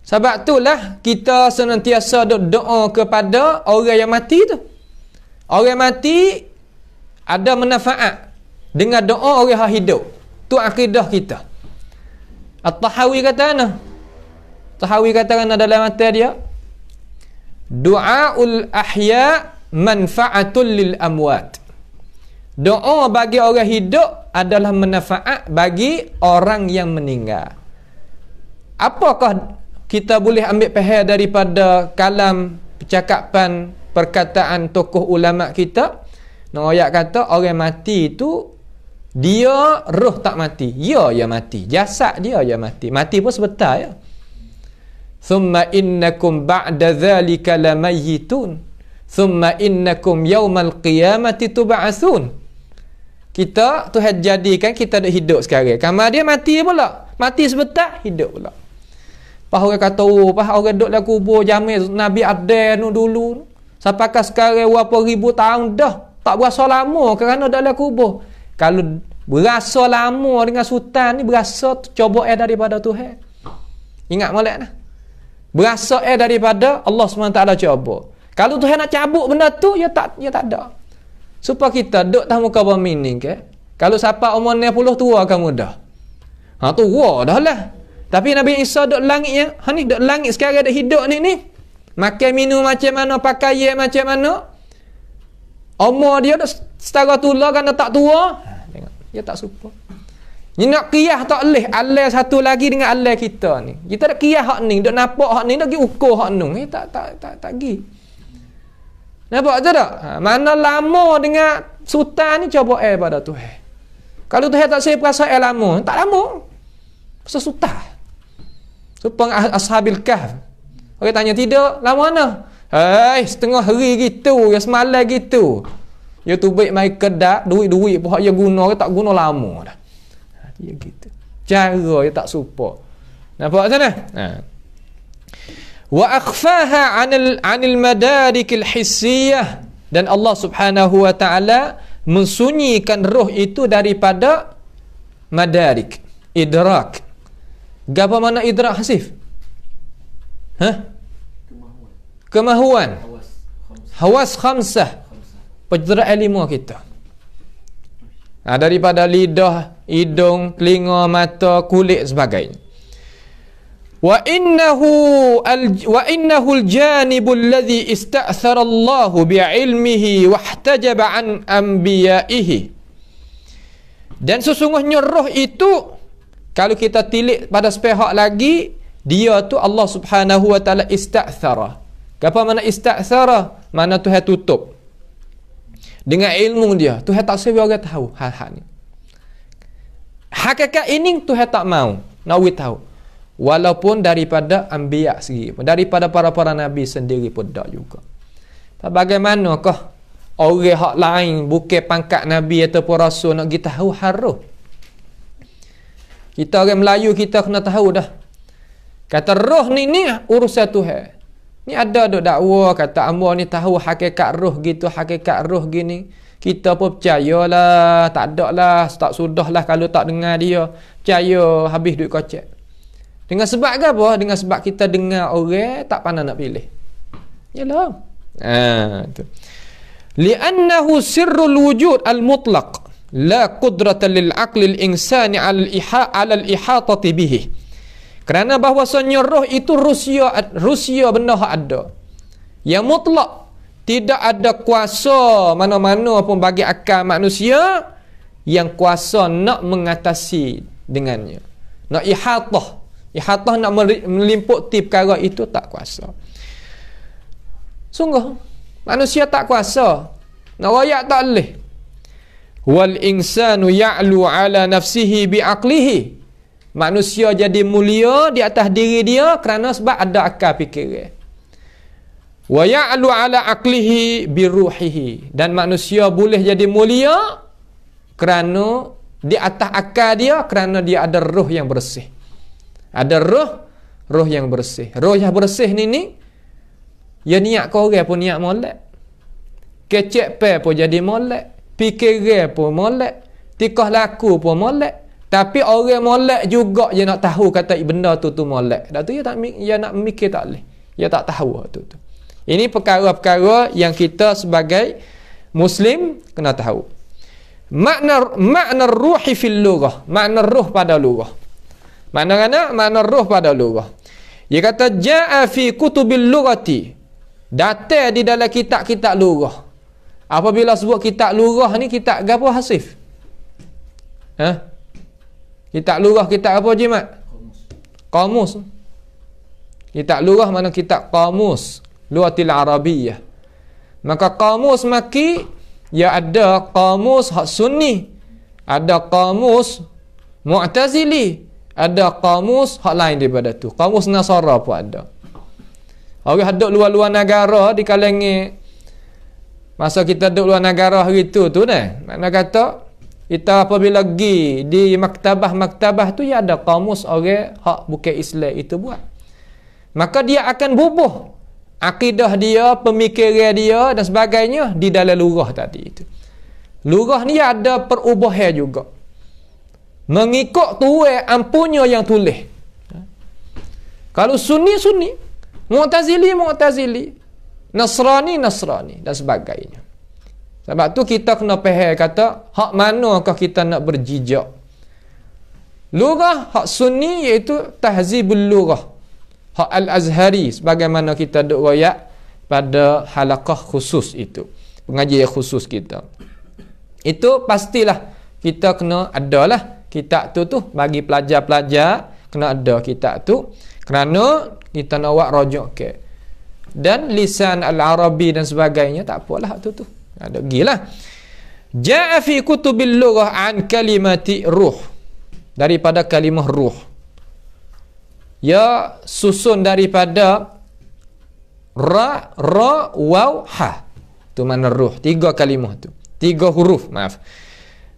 Sebab itulah kita senantiasa doa kepada orang yang mati tu. Orang mati ada manfaat dengan doa orang yang hidup. Tu akidah kita. At-Tahawi kata ana. Tahawi katakan dalam mata dia, du'aul ahya manfa'atul lil amwat. Doa bagi orang hidup adalah manfaat bagi orang yang meninggal. Apakah kita boleh ambil faham daripada kalam percakapan perkataan tokoh ulama kita? Ayat kata orang mati itu dia roh tak mati. Ya mati. Jasad dia mati. Mati pun sebentar ya. Thumma innakum ba'da dhalika lamayyitun. Thumma innakum yawmal qiyamati tub'atsun. Kita Tuhan jadikan kita ada hidup sekarang. Kamar dia mati pula. Mati sebentar, hidup pula. Pas orang kata, pas orang duduk dalam kubur jamin Nabi Adam dulu. Sampai ke sekarang berapa ribu tahun dah. Tak berasa lama kerana dalam kubur. Kalau berasa lama dengan sultan ni, berasa coba daripada Tuhan. Ingat molek nah. Berasa daripada Allah SWT coba. Kalau Tuhan nak cabut benda tu, ya tak ada. Supaya kita duduk tahu muka bumi ni ke. Kalau siapa umur 60 tua kamu dah. Tua dah lah. Tapi Nabi Isa duduk langit yang, ni duduk langit sekarang ada hidup ni. Makan minum macam mana, pakai macam mana. Umur dia dah setara tulah kerana tak tua. Tengok, dia tak serupa. Ni nak qiyah tak boleh. Alai satu lagi dengan alai kita ni. Kita nak qiyah hak ni, duk nampak hak ni, nak pergi ukur hak ni. Tak pergi. Nampak tak tak? Mana lama dengan sultan ni coba pada Tuhan. Kalau Tuhan tak saya perasaan lama, tak lama. Pasal sultan. Supaya Ashabil Kahf. Orang tanya tidak, lama mana? Setengah hari gitu, ya semalam gitu. Ya tu baik mai kedak, duit-duit pun hak ya guna, tak guna lama dah. Dia gitu. Cara dia tak serupa. Nampak sana? Wa akhfaha 'anil madarikil hissiyah, dan Allah Subhanahu wa taala mensunyikan roh itu daripada madarik, idrak. Apa mana idrak Hasif? Kemahuan. Hawas khamsah. Penderaan 5 kita. Daripada lidah, hidung, telinga, mata, kulit sebagainya. Wa innahu al-janibu alladhi ista'thara Allah bi'ilmihi wahtajaba an anbiya'ihi. Dan sesungguhnya roh itu, kalau kita tilik pada sepihak lagi, dia tu Allah Subhanahu wa taala ista'thara. Apa mana ista'thara? Mana Tuhan tutup. Dengan ilmu dia, Tuhan tak suruh orang tahu hal-hal ni. Hakikat ini Tuhan tak mau nak tahu. Walaupun daripada anbiya sendiri pun, daripada para nabi sendiri pun tak juga. Bagaimanakah orang hak lain bukan pangkat nabi ataupun rasul nak kita tahu haruh? Kita orang Melayu kita kena tahu dah. Kata roh ni urusan Tuhan. Ni ada duk dakwa kata amba ni tahu hakikat roh gitu, hakikat roh gini. Kita pun percayalah, tak ada lah, tak sudahlah kalau tak dengar dia. Percaya habis duit kocek. Dengan sebab ke apa? Dengan sebab kita dengar orang tak pandai nak pilih. Yalah. Tu. Li'annahu sirrul wujud al-mutlaq, la qudrata lil aqli al-insani 'ala al-ihatati bihi. Kerana bahawasanya roh itu rusia benda hak ada. Yang mutlak, tidak ada kuasa mana-mana pun bagi akal manusia yang kuasa nak mengatasi dengannya. Nak ihatah. Ihatah nak melimputi perkara itu tak kuasa. Sungguh, manusia tak kuasa. Nak rakyat tak boleh. Wal insanu ya'lu ala nafsihi bi'aqlihi. Manusia jadi mulia di atas diri dia kerana sebab ada akal fikiran. Wa ya'lu ala aqlihi biruhihi. Dan manusia boleh jadi mulia kerana di atas akal dia kerana dia ada roh yang bersih. Ada roh yang bersih. Roh yang bersih ni ya niat kau orang pun niat molek. kecek pe pun jadi molek, fikiran pun molek, tikah laku pun molek. Tapi orang molek juga dia nak tahu kata benda tu molek. Dak tu dia nak mikir tak boleh. Dia tak tahu tu. Ini perkara-perkara yang kita sebagai Muslim kena tahu. Makna ruhi fil lughah, makna ruh pada lughah. Makna ruh pada lughah. Dia kata jaa fi kutubil lughati. Datang di dalam kitab-kitab lughah. Apabila sebut kitab lughah ni kitab gapo hasif? Kitab lughah kitab apa jimat? Qamus. Kitab lughah mana kitab qamus, lughatil arabiyyah. Maka qamus maki ya ada qamus hak sunni, ada qamus mu'tazili, ada qamus hak lain daripada tu. Qamus Nasara pun ada. Orang duduk luar-luar negara di kalangan masa kita duduk luar negara hari tu dah. Makna kata kita apabila pergi di maktabah tu ya ada qamus orang hak bukan Islam itu buat. Maka dia akan bubuh akidah dia, pemikiran dia dan sebagainya di dalam lughah tadi itu. Lughah ni ada perubahan juga. Mengikut tuai ampunya yang tulis. Kalau sunni, mu'tazili, nasrani dan sebagainya. Sebab tu kita kena faham kata hak manakah kita nak berjijak. Lughah hak sunni iaitu tahzibul lughah. Hak al-azhari sebagaimana kita duk royak pada halaqah khusus itu, pengajian khusus kita. Itu pastilah kita kena adalah kitab tu bagi pelajar-pelajar kena ada kitab tu kerana kita nak buat rujuk ke. Dan lisan al-arabi dan sebagainya tak apalah tu. Ada gilah. Ja'a fi kutubil lughah an kalimati ruh. Daripada kalimah ruh. Ya susun daripada ra, waw, ha. Tu mana ruh. 3 kalimah tu. 3 huruf, maaf.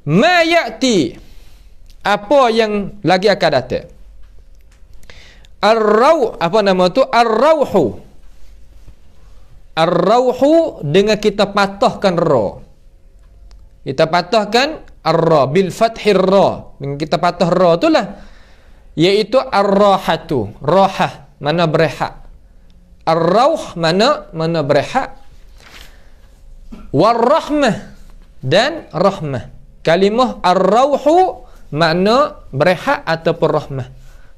Ma ya'ti. Apa yang lagi akan datang? Ar-raw, apa nama tu? Ar-rawhu. Ar-rawhu dengan kita patahkan ra. Kita patahkan ar-ra bil fathir ra. Dengan kita patah ra itulah iaitu ar-rahatu, rahah mana berehat, ar-rauh mana berehat, war-rahmah dan rahmah. Kalimah ar-rauhu makna berehat ataupun rahmah.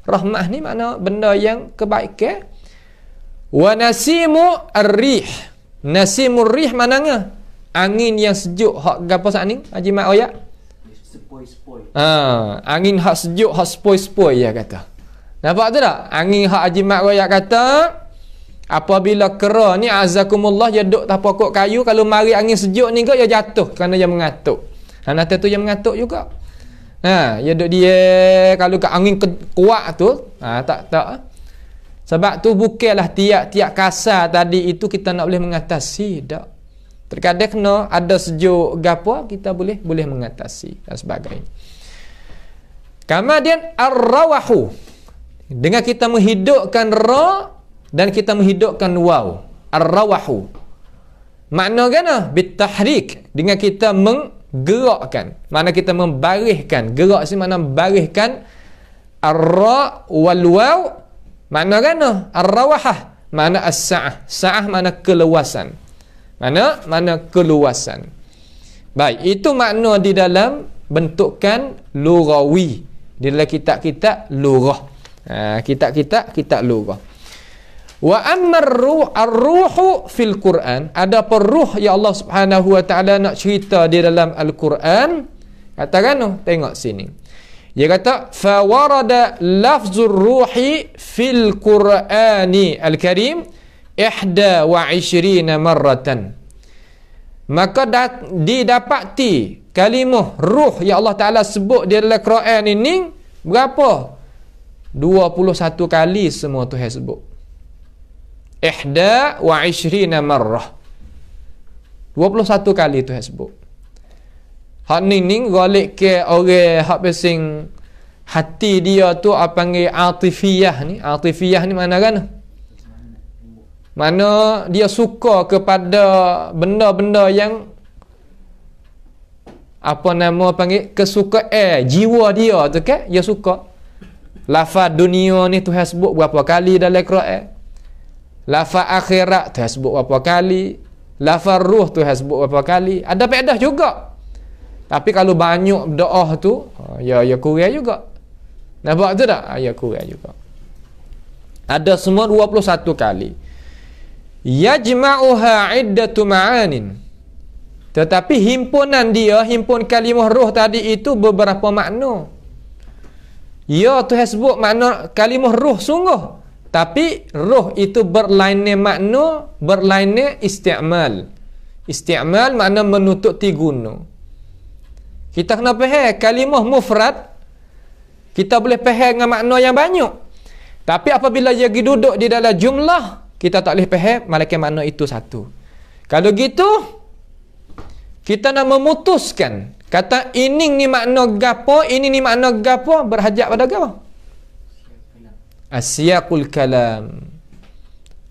Rahmah ni makna benda yang kebaikan. Wa nasimu ar-rih, nasimur rih maknanya angin yang sejuk. Hak gapo sat ni Haji Mat Oyak? Sepoi-sepoi. Angin hak sejuk, hak sepoi-sepoi dia kata. Nampak tu tak? Angin hak Haji Mat Oyak kata apabila kera ni azakumullah dia duduk tak pokok kayu, kalau mari angin sejuk ni ke dia jatuh kerana dia mengatuk. Nanti tu dia mengatuk juga. Dia duduk dia kalau ke angin kuat tu, tak. Sebab tu bukanlah tiap-tiap kasar tadi itu kita nak boleh mengatasi, tak. Terkadang kena ada sejuk gapo kita boleh mengatasi dan sebagainya. Kemudian ar-rawahu dengan kita menghidupkan ra dan kita menghidupkan waw. Ar-rawahu makna kan bitahrik, dengan kita menggerakkan, makna kita membariskan. Gerak si makna membariskan. Ar-ra wal waw makna kan ar-rawahah makna as-sa'ah. Sa'ah makna keluasan. Mana keluasan. Baik, itu makna di dalam bentukan lughawi di dalam kitab-kitab lughah. Kitab-kitab lughah. Wa amma ar-ruhu fil Quran, ada ruh ya Allah Subhanahu wa taala nak cerita di dalam Al-Quran. Katakan tengok sini. Dia kata fa warada lafzur ruhi fil Qur'ani al-Karim 21 marratan. Maka didapati kalimah ruh yang Allah Ta'ala sebut di dalam Quran ini berapa? 21 kali semua Tuhan sebut. 21 marrah. 21 kali Tuhan sebut. Hak ni galik ke orang hak pesing hati dia tu apa panggil atifiyah ni. Atifiyah ni mana kan? Mana dia suka kepada benda-benda yang apa nama panggil kesukaan jiwa dia tu kan, dia suka. Lafaz dunia ni Tuhan sebut berapa kali dalam Quran. Lafaz akhirat Tuhan sebut berapa kali. Lafaz ruh Tuhan sebut berapa kali. Ada faedah juga. Tapi kalau banyak doa tu, ya kurang juga. Nampak tu tak? Ya kurang juga. Ada semua 21 kali. Yajma'uha iddatu ma'anin. Tetapi himpunan dia, himpun kalimah roh tadi itu beberapa makna. Ya, Tuhan sebut makna kalimah roh sungguh. Tapi roh itu berlainan makna, berlainan isti'mal. Isti'mal makna menutup tiguna. Kita kena faham kalimah mufrad, kita boleh faham dengan makna yang banyak. Tapi apabila dia duduk di dalam jumlah, kita tak boleh faham malaikat makna itu satu. Kalau gitu, kita nak memutuskan kata ini ni makna gapo, ini ni makna gapo, berhajat pada gapo? Asyaqul kalam.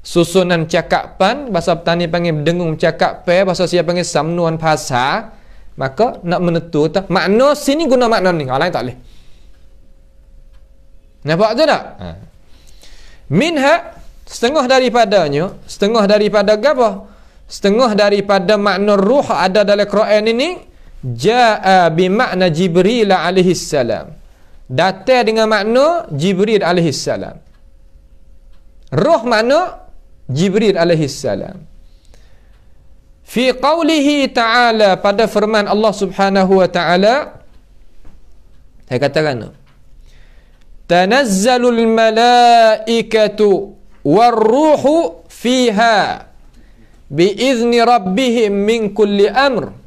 Susunan cakapan, bahasa petani panggil dengung cakapan, bahasa siapa panggil samnuan bahasa. Maka nak menentukan makna sini guna makna ni, orang lain tak boleh. Nampak tu tak? Minha setengah daripadanya, setengah daripada gapo? Setengah daripada makna ruh ada dalam Quran ini jaa bi makna Jibril alaihi salam. Datang dengan makna Jibril alaihi salam. Ruh makna Jibril alaihi salam. Fi qawlihi ta'ala, pada firman Allah Subhanahu wa ta'ala, saya katakan tanazzalul malaikatu warruhu fiha biizni rabbihim min kulli amr.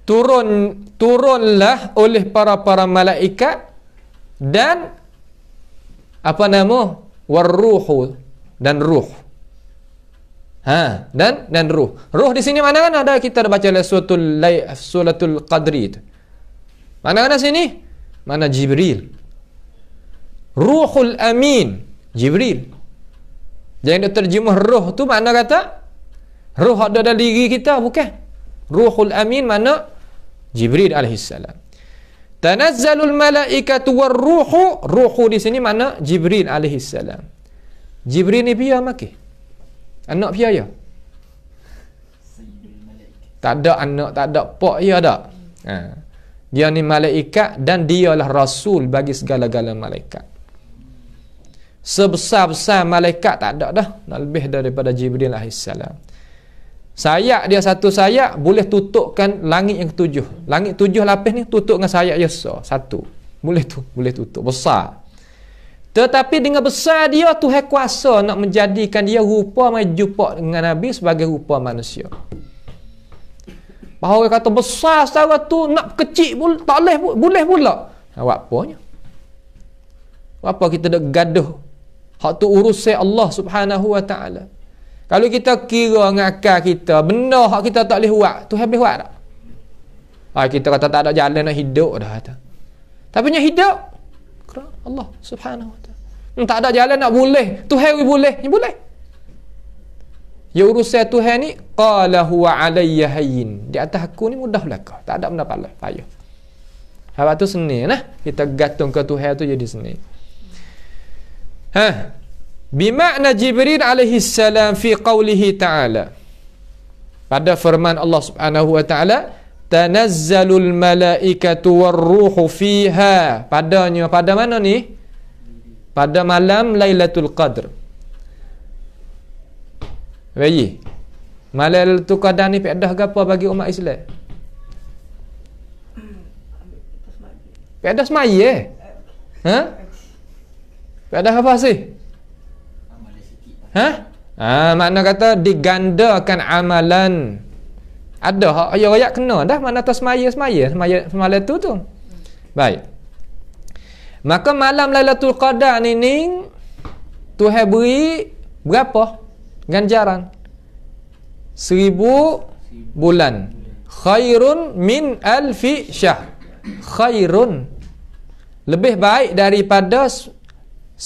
Turunlah oleh para malaikat dan apa nama? Warruhu, dan ruh. Dan ruh. Ruh di sini mana kan ada, kita dah baca dalam suratul Qadri itu. Mana kan sini? Mana Jibril. Ruhul Amin, Jibril. Jangan terjemah roh tu makna kata roh ada dalam diri kita, bukan. Ruhul Amin mana Jibril alaihissalam. Tanazzalul malaikatu warruhu, ruhu di sini mana Jibril alaihissalam. Jibril ni pia maki? Anak pia ya? Tak ada anak, tak ada pak ya tak? Dia ni malaikat dan dialah rasul bagi segala-gala malaikat. Sebesar-besar malaikat tak ada dah, nak lebih daripada Jibril alaihissalam. Sayap dia satu sayap boleh tutupkan langit yang ketujuh. Langit 7 lapis ni tutup dengan sayap dia satu. Boleh tutup besar. Tetapi dengan besar dia Tuhan kuasa nak menjadikan dia rupa jumpa dengan Nabi sebagai rupa manusia. Bahawa dia kata besar setara tu nak kecil pun tak boleh pula. Awak apanya? Apa kita dah gaduh? Hak tu urusan Allah Subhanahu wa taala. Kalau kita kira dengan akal kita, benda hak kita tak boleh buat, Tuhan boleh buat tak? Kita kata tak ada jalan nak hidup dah kata. Tapi nya hidup kerana Allah Subhanahu wa taala. Tak ada jalan nak boleh, Tuhan boleh, boleh. Ya urusan Tuhan ni qala huwa alayya hayyin. Di atas aku ni mudah belaka, tak ada benda payah. Habis tu senang lah. Kita gantung ke Tuhan tu jadi senang. Bimakna Jibril alaihi salam fi qawlihi ta'ala, pada firman Allah Subhanahu wa ta'ala, tanazzalul malaikatu warruhu fiha, padanya pada mana ni? Pada malam Lailatul Qadr. Bayi, malam Lailatul Qadar ni faedah apa bagi umat Islam? Faedah semaya. Faedah apa sih? Makna kata digandakan amalan. Ada ayat kena dah mana atas semaya semalam tu. Baik. Maka malam Lailatul Qadar ni Tuhan beri berapa ganjaran? 1000 bulan. Khairun min alfi syahr. Khairun, lebih baik daripada 1000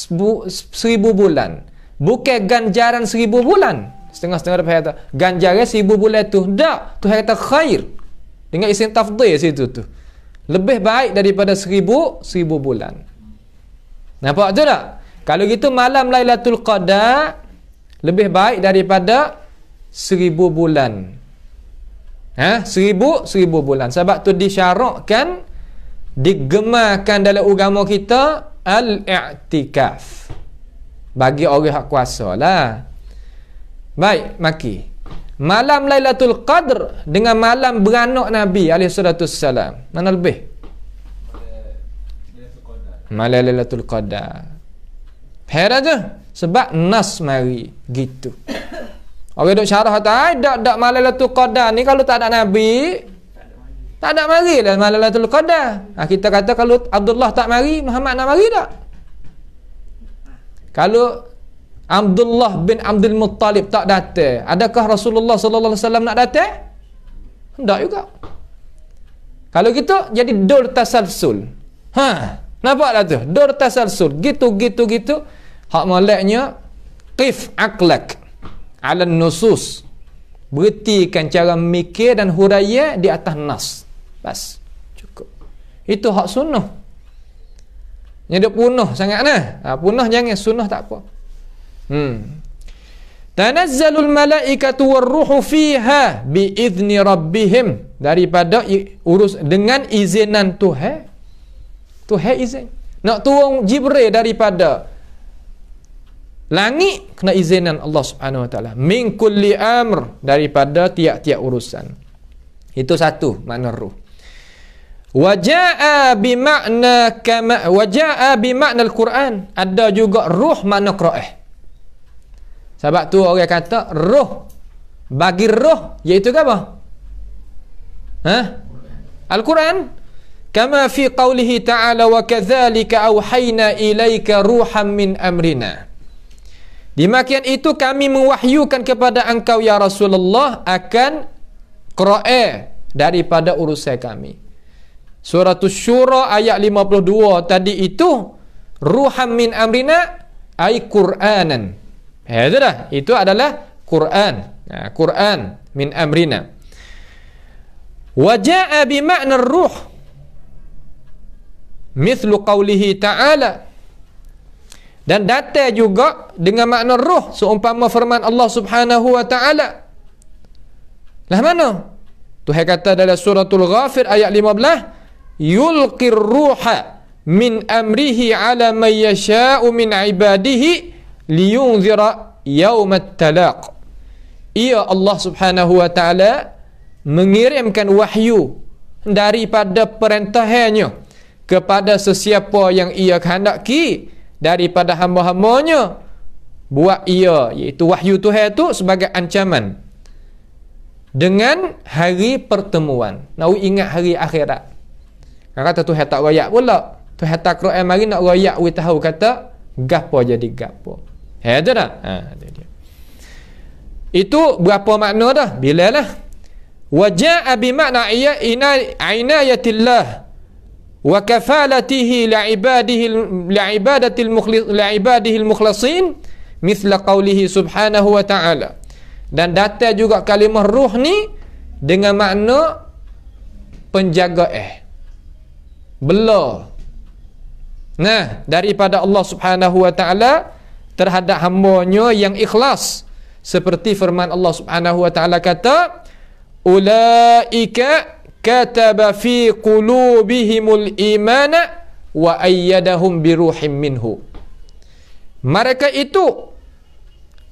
bulan. Bukan ganjaran 1000 bulan. Setengah-setengah dia kata ganjaran 1000 bulan tu. Tak. Tuhan kata khair. Dengan isim tafdhil situ tu. Lebih baik daripada 1000 bulan. Nampak tu tak? Kalau gitu malam Lailatul Qadar lebih baik daripada 1000 bulan. 1000 bulan. Sebab tu disyarakkan, digemarkan dalam agama kita al-i'tikaf. Bagi orang hak kuasa lah. Baik, maki. Malam Lailatul Qadr dengan malam beranak Nabi SAW. Mana lebih? Malam Lailatul Qadar. Heran je. Sebab nas mari gitu. Orang duk syarah kata, dak malam Lailatul Qadar ni kalau tak ada Nabi, tak ada mari lah malam Lailatul Qadar. Kita kata kalau Abdullah tak mari, Muhammad nak mari tak? Kalau Abdullah bin Abdul Muttalib tak datang, adakah Rasulullah sallallahu alaihi wasallam nak datang? Tak juga. Kalau gitu jadi dur tasalsul. Nampak tak tu? Dur tasalsul. Gitu. Hak moleknya qif aqlak ala nusus. Berhentikan cara mikir dan huraya di atas nas. Bas. Cukup. Itu hak sunnah. Yang dia punah sangat nah. Punah jangan, sunnah tak apa. Tanazzalul malaikatu warruhu fiha biizni rabbihim, daripada urus dengan izinan Tuhan. Tuhan izin. Nak turun Jibril daripada langit kena izinan Allah Subhanahu wa taala. Min kulli amr, daripada tiap-tiap urusan. Itu satu makna ruh. Wajaa bimakna kama wajaa bimakna al-Quran. Ada juga ruh makna Qur'an. Sebab tu orang kata roh, bagi roh iaitu apa? Al-Quran. Kama fi qawlihi ta'ala wa kadzalika auhayna ilaika ruham min amrina. Demikian itu kami mewahyukan kepada engkau ya Rasulullah akan Quran daripada urusan kami. Surah Asy-Syura ayat 52 tadi itu ruham min amrina ay Qur'anan. Itu adalah Quran. Quran min amrina. Wa jaa bi ma'na ar-ruh mithlu qawlihi ta'ala. Dan datang juga dengan makna ruh seumpama firman Allah Subhanahu wa taala. Lah mana? Tuhan kata dalam suratul Ghafir ayat 15, yulqir ruha min amrihi ala man yasha'u min ibadihi liyunzira yaumat talaq. Ia Allah Subhanahu wa taala mengirimkan wahyu daripada perintahannya kepada sesiapa yang ia kehendaki daripada hamba-hambanya, buat ia, iaitu wahyu Tuhan itu sebagai ancaman dengan hari pertemuan. Nak ingat hari akhirat. Kata Tuhan tak royak pula. Tuhan tak Quran mari nak royak we tahu kata gapo jadi gapo. Ada dah. Dia. Itu berapa makna dah? Bilalah. Wajaa bi makna inayatillah wa kafalatihi li'ibadihi al-mukhlasin mithla qawlihi subhanahu wa ta'ala. Dan datang juga kalimah ruh ni dengan makna penjagaan, bela. Nah, daripada Allah Subhanahu wa ta'ala terhadap hamba-Nya yang ikhlas, seperti firman Allah Subhanahu wa ta'ala kata, ulaika kataba fi qulubihimul imana wa ayyadahum biruhim minhu. Mereka itu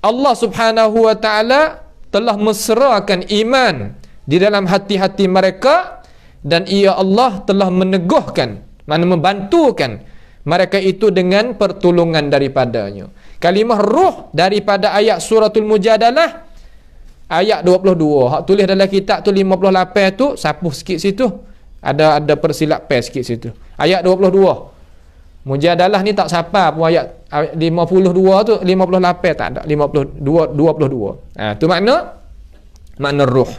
Allah Subhanahu wa ta'ala telah mesrakan iman di dalam hati-hati mereka, dan ia Allah telah meneguhkan, mana membantukan mereka itu dengan pertolongan daripadanya. Kalimah ruh daripada ayat suratul Mujadalah ayat 22. Hak tulis dalam kitab tu 58 tu, sapu sikit situ. Ada persilapan sikit situ. Ayat 22. Mujadalah ni tak sapa pun ayat 52 tu, 58 tak ada, 22. Tu makna ruh.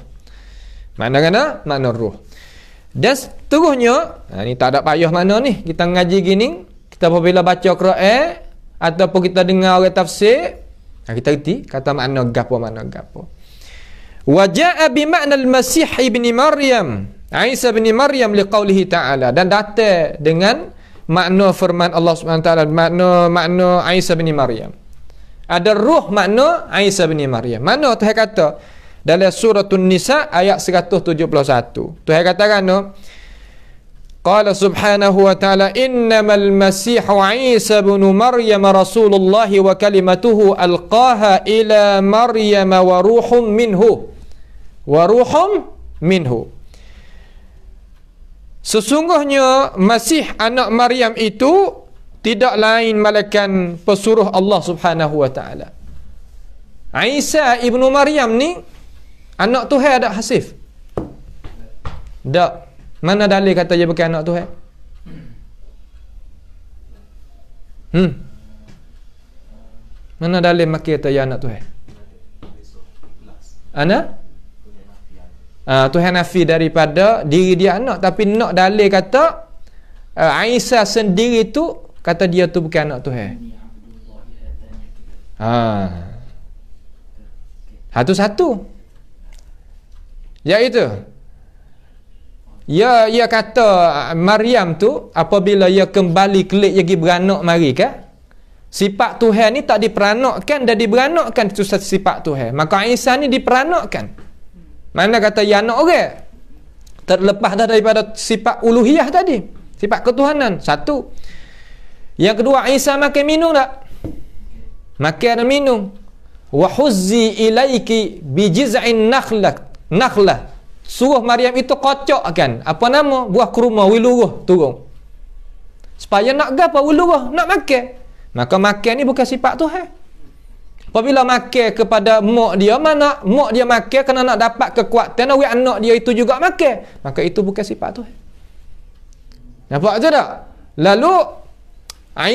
Makna ruh. Dan seterusnya, ni tak ada payah mana ni. Kita ngaji gini, kita apabila baca Quran ataupun kita dengar orang tafsir, Kita reti kata makna gapo. Wa jaa bi makna al-Masih ibn Maryam, Isa bin Maryam liqaulihi ta'ala, dan datang dengan makna firman Allah Subhanahu wa taala, makna Isa bin Maryam. Ada ruh makna Isa bin Maryam. Mana Tuhan kata dalam surah An-Nisa ayat 171. Tuhan katakan qala subhanahu wa ta'ala innamal masih Isa bin Maryam rasulullah wa kalimatuhu alqaha ila Maryam wa ruhum minhu. Sesungguhnya Masih anak Maryam itu tidak lain malaikat pesuruh Allah Subhanahu wa taala. Isa ibnu Maryam ni anak Tuhan ada hasif? Tak. Mana dalil kata dia bukan anak Tuhan? Mana dalil maki kata dia anak Tuhan? Anak? Tuhan nafi daripada diri dia anak, tapi nak dalil kata Isa sendiri tu kata dia tu bukan anak Tuhan. Satu-satu. Iaitu ia kata Maryam tu apabila ia kembali kelik lagi beranak mari kan, sifat Tuhan ni tak diperanakkan dan diberanakkan, itu sifat Tuhan. Maka Isa ni diperanakkan. Mana kata ia anak orang, terlepas dah daripada sifat uluhiyah tadi, sifat ketuhanan. Satu. Yang kedua, Isa makan minum tak? Makan dan minum. Wa huzzi ilaiki bi jiz'in nakhlah. Suruh Maryam itu kocokkan apa nama buah kurma wiluruh turun. Supaya nak gapo wiluruh, nak makan. Maka makan ni bukan sifat Tuhan. Apabila makan kepada mak dia, mana mak dia makan kerana nak dapat kekuatan, orang anak dia itu juga makan, maka itu bukan sifat Tuhan. Nampak je tak? Lalu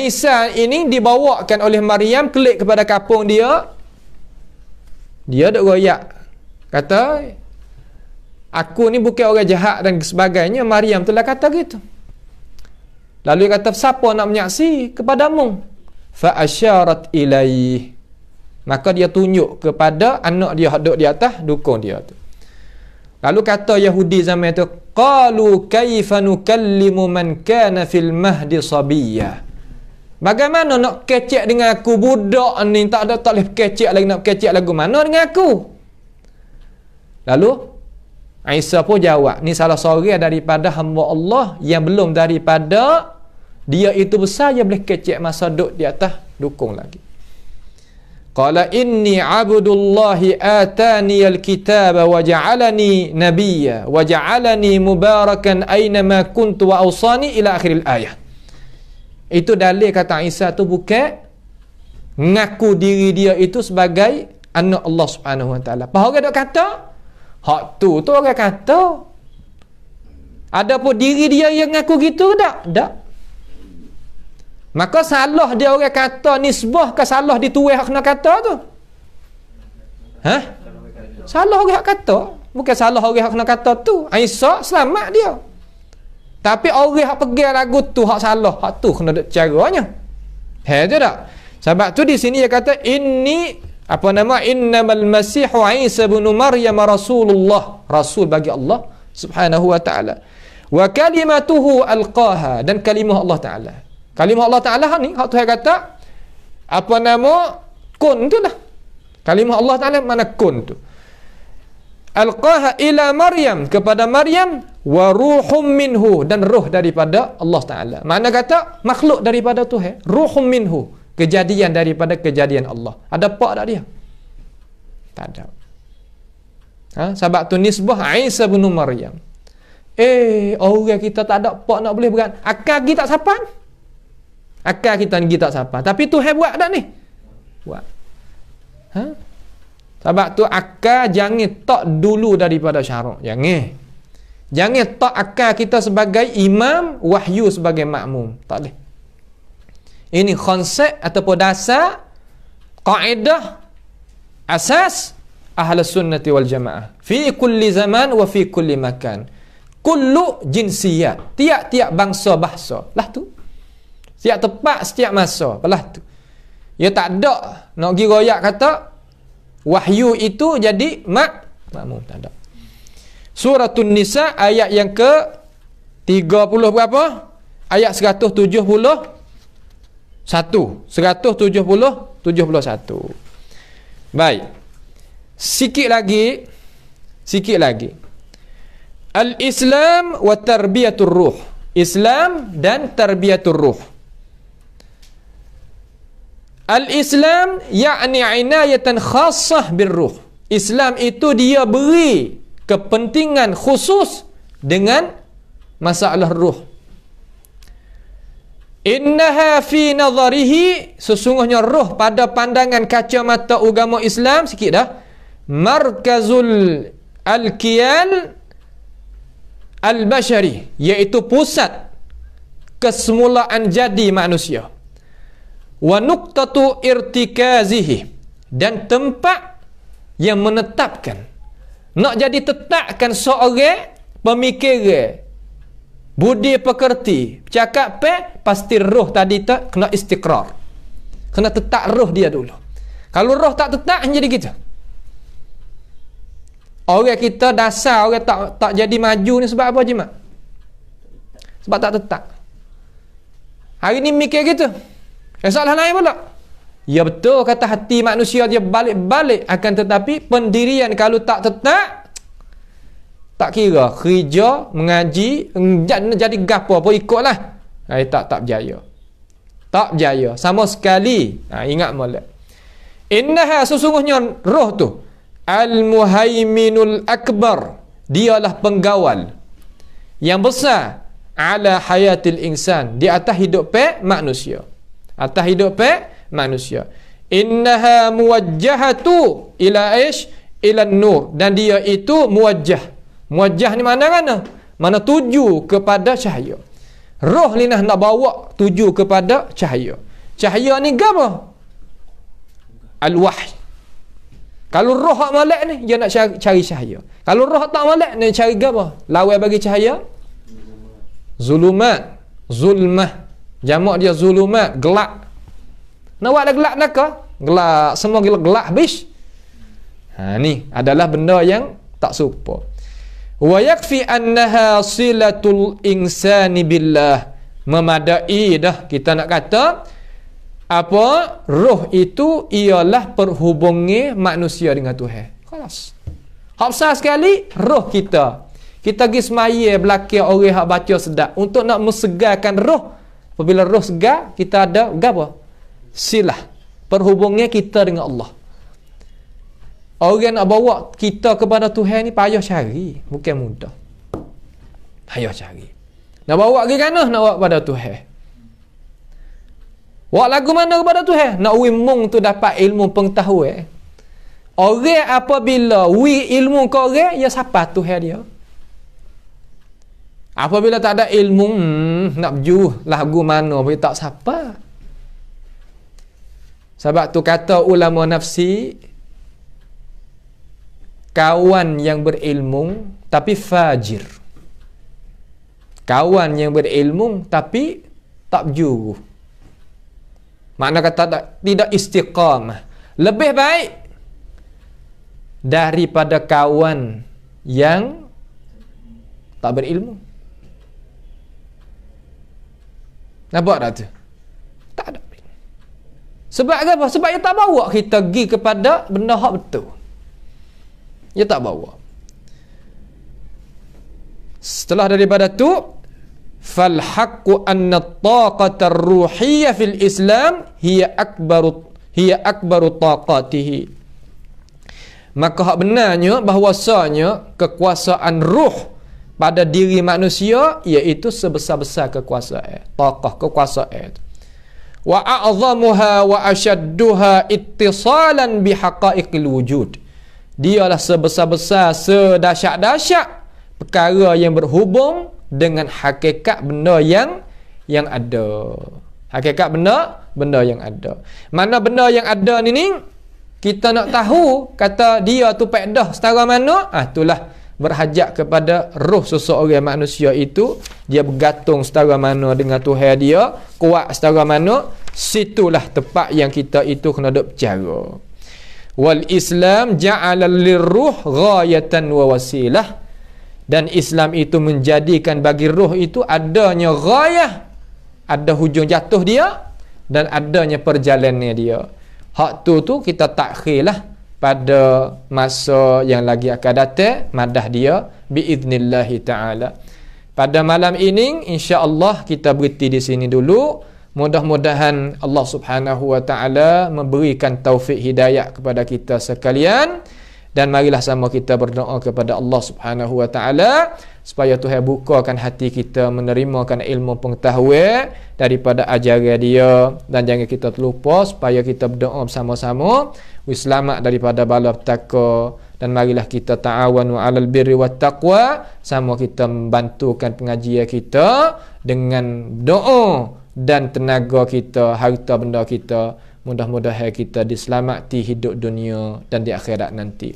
Isa ini dibawakan oleh Maryam kelik kepada kampung dia. Dia duk royak. Kata, aku ni bukan orang jahat dan sebagainya. Maryam telah kata gitu. Lalu dia kata, siapa nak menyaksi kepadamu? Fa asyarat ilaih. Maka dia tunjuk kepada anak dia duduk di atas dukung dia tu. Lalu kata Yahudi zaman tu, qalu kaifa nukallimu man kana fil mahdi sabiyya. Bagaimana nak kecek dengan aku, budak ni tak boleh kecek lagi, nak kecek lagu mana dengan aku? Lalu Isa pun jawab, ni salah seorang daripada hamba Allah yang belum daripada dia itu besar, dia boleh kecek masa duduk di atas dukung lagi. Qala inni abdullahi atani alkitaba wa ja'alani nabiyya wa ja'alani mubarakan aynama kuntu wa awsani ila akhiril ayat. Itu dalil kata Isa tu bukan ngaku diri dia itu sebagai anak Allah Subhanahu wa taala. Apa orang dok kata? Hak tu orang kata. Adapun diri dia yang ngaku gitu tak? Tak. Maka salah dia orang kata nisbah ke salah dituai hak nak kata tu? Salah orang hak kata, bukan salah orang hak nak kata tu. Isa selamat dia. Tapi orang hak pegang lagu tu hak salah, hak tu kena ada caranya. Je tak? Sebab tu di sini dia kata innamal masih Isa bin Maryam rasulullah, rasul bagi Allah Subhanahu wa taala. Wa kalimatuhu alqaha, dan kalimah Allah taala. Kalimah Allah taala ni hak Tuhan kata kun tu lah. Kalimah Allah taala mana kun tu. Alqaha ila Maryam, kepada Maryam, wa ruhum minhu, dan ruh daripada Allah taala. Mana kata makhluk daripada Tuhan, ruhum minhu, kejadian daripada kejadian Allah. Ada apa tak dia? Tak ada. Sebab tu nisbah Isa bin Maryam. Orang kita tak ada apa nak boleh berat. Akal kita tak sapan. Akal kita ni tak sapan. Tapi Tuhan buat tak ni? Buat. Sebab tu akal jangan tak dulu daripada syarak. Jangan tak akal kita sebagai imam, wahyu sebagai makmum. Tak boleh. Ini konsep ataupun dasar, kaedah, asas Ahlus Sunnati wal Jamaah. Fi kulli zaman wa fi kulli makan. Kullu jinsiyat. Tiap-tiap bangsa bahasa. Lah tu. Setiap tempat, setiap masa. Lah tu. Ya tak ada nak pergi royak kata wahyu itu jadi makmum, tak ada. Suratul Nisa ayat yang ke 30 berapa? Ayat 171. Baik. Sikit lagi. Al-Islam wa tarbiyatur ruh. Islam dan tarbiyatur ruh. Al-Islam yakni inayatan khassah birruh. Islam itu dia beri kepentingan khusus dengan masalah ruh. Innaha fi nazarihi, sesungguhnya ruh pada pandangan kacamata agama Islam, sikit dah, markazul al-kiyal al-bashari, iaitu pusat kesemulaan jadi manusia. Wa nuqtatu irtikazihi, dan tempat yang menetapkan, nak jadi tetapkan seorang pemikir, budi pekerti, cakap pasti roh tadi tak kena istiqrar, kena tetap roh dia dulu. Kalau roh tak tetap jadi gitu. Orang kita dasar orang tak jadi maju ni sebab apa Jimat? Sebab tak tetap. Hari ni mikir gitu. Salah lain pula. Ya betul kata hati manusia dia balik-balik, akan tetapi pendirian kalau tak tetap, tak kira kerja, mengaji, jadi gapo apa ikutlah. Tak berjaya. Tak berjaya sama sekali. Ingat molek. Innaha, sesungguhnya roh tu al-muhaiminul akbar, dialah penggawal yang besar ala hayatil insan, di atas hidup manusia. Atas hidup manusia. Innaha muwajjahatu ila ish ila nur, dan dia itu muwajjah. Muwajjah ni mana? Mana tuju kepada cahaya. Roh ni nak bawa tuju kepada cahaya. Cahaya ni apa? Al-wahy. Kalau roh hak molek ni dia nak cari cahaya. Kalau roh tak molek ni cari apa? Lawan bagi cahaya zulumat. Zulmah. Jamak dia zulumat, gelap. Nak buat dah gelap nak ke? Gelap, semua gelap habis. Ni adalah benda yang tak serupa. Wa yakfi annaha silatul insani billah. Memadai dah kita nak kata apa? Roh itu ialah perhubungan manusia dengan Tuhan. Khalas. Hak besar sekali roh kita. Kita pergi semaya belakang orang hak baca sedap untuk nak mensegarkan roh. Apabila roh segar, kita ada apa? Silah. Perhubungan kita dengan Allah. Orang nak bawa kita kepada Tuhan ni payah cari, bukan mudah. Payah cari. Nak bawa ke mana? Nak bawa kepada Tuhan. Bawa lagu mana kepada Tuhan? Nak wimung tu dapat ilmu pengetahuan. Orang apabila ilmu ke orang, ya siapa Tuhan dia? Apabila tak ada ilmu, nak berjuh lagu mana pun tak siapa. Sebab tu kata ulama nafsi, kawan yang berilmu tapi fajir. Kawan yang berilmu tapi tak berjuru. Makna kata tidak istiqamah. Lebih baik daripada kawan yang tak berilmu. Nampak tak tu? Tak ada. Sebab apa? Sebab dia tak bawa kita pergi kepada benda hak betul. Dia tak bawa. Setelah daripada tu, fal haqqu anna taqata ar-ruhiyyah fil Islam hiya akbaru taqatihi. Maka hak benarnya bahwasanya kekuasaan ruh pada diri manusia iaitu sebesar-besar kekuasaan, taqah kekuasaan. Wa a'zamuha wa ashadduha ittisalan bihaqaiqil wujud. Dialah sebesar-besar, sedahsyat-dahsyat perkara yang berhubung dengan hakikat benda yang ada. Hakikat benda yang ada. Mana benda yang ada ni kita nak tahu kata dia tu pedah setara mana? Itulah berhajat kepada roh seseorang manusia itu, dia bergantung setara mana dengan Tuhan dia, kuat setara mana, situlah tempat yang kita itu kena duk bercara. Wal Islam ja'ala lirruh ghayatan wa wasilah, dan Islam itu menjadikan bagi ruh itu adanya ghayah, ada hujung jatuh dia, dan adanya perjalanannya dia. Hak tu kita takhirlah pada masa yang lagi akan datang, madah dia biiznillah taala. Pada malam ini insya-Allah kita berhenti di sini dulu. Mudah-mudahan Allah Subhanahu wa taala memberikan taufik hidayah kepada kita sekalian, dan marilah sama kita berdoa kepada Allah Subhanahu wa taala supaya Tuhan bukakan hati kita menerimakan ilmu pengetahuan daripada ajaran dia, dan jangan kita terlupa supaya kita berdoa bersama-sama selamat daripada bala petaka, dan marilah kita ta'awanu 'alal birri wat taqwa, sama kita membantukan pengajian kita dengan doa dan tenaga kita, harta benda kita. Mudah-mudahan kita diselamatkan hidup dunia dan di akhirat nanti.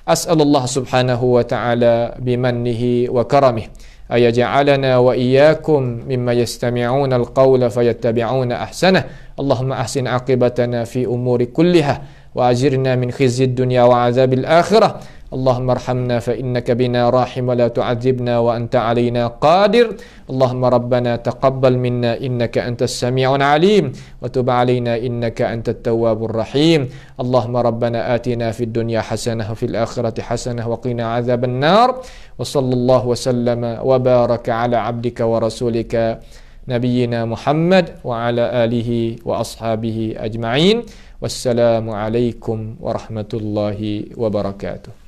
As'alullah subhanahu wa ta'ala bimannihi wa karamih ayaj'alana wa iyyakum mimma yastami'una al-qawla fayattabi'una ahsanah. Allahumma ahsin aqibatana fi umuri kulliha wa ajirna min khizyid dunya wa 'adzabil akhirah. اللهم ارحمنا فإنك بنا راحم ولا تعذبنا وأنت علينا قادر. اللهم ربنا تقبل منا إنك أنت السميع العليم وتب علينا إنك أنت التواب الرحيم. اللهم ربنا آتنا في الدنيا حسنة وفي الآخرة حسنة وقنا عذاب النار. وصلى الله وسلم وبارك على عبدك ورسولك نبينا محمد وعلى آله وأصحابه أجمعين. والسلام عليكم ورحمة الله وبركاته.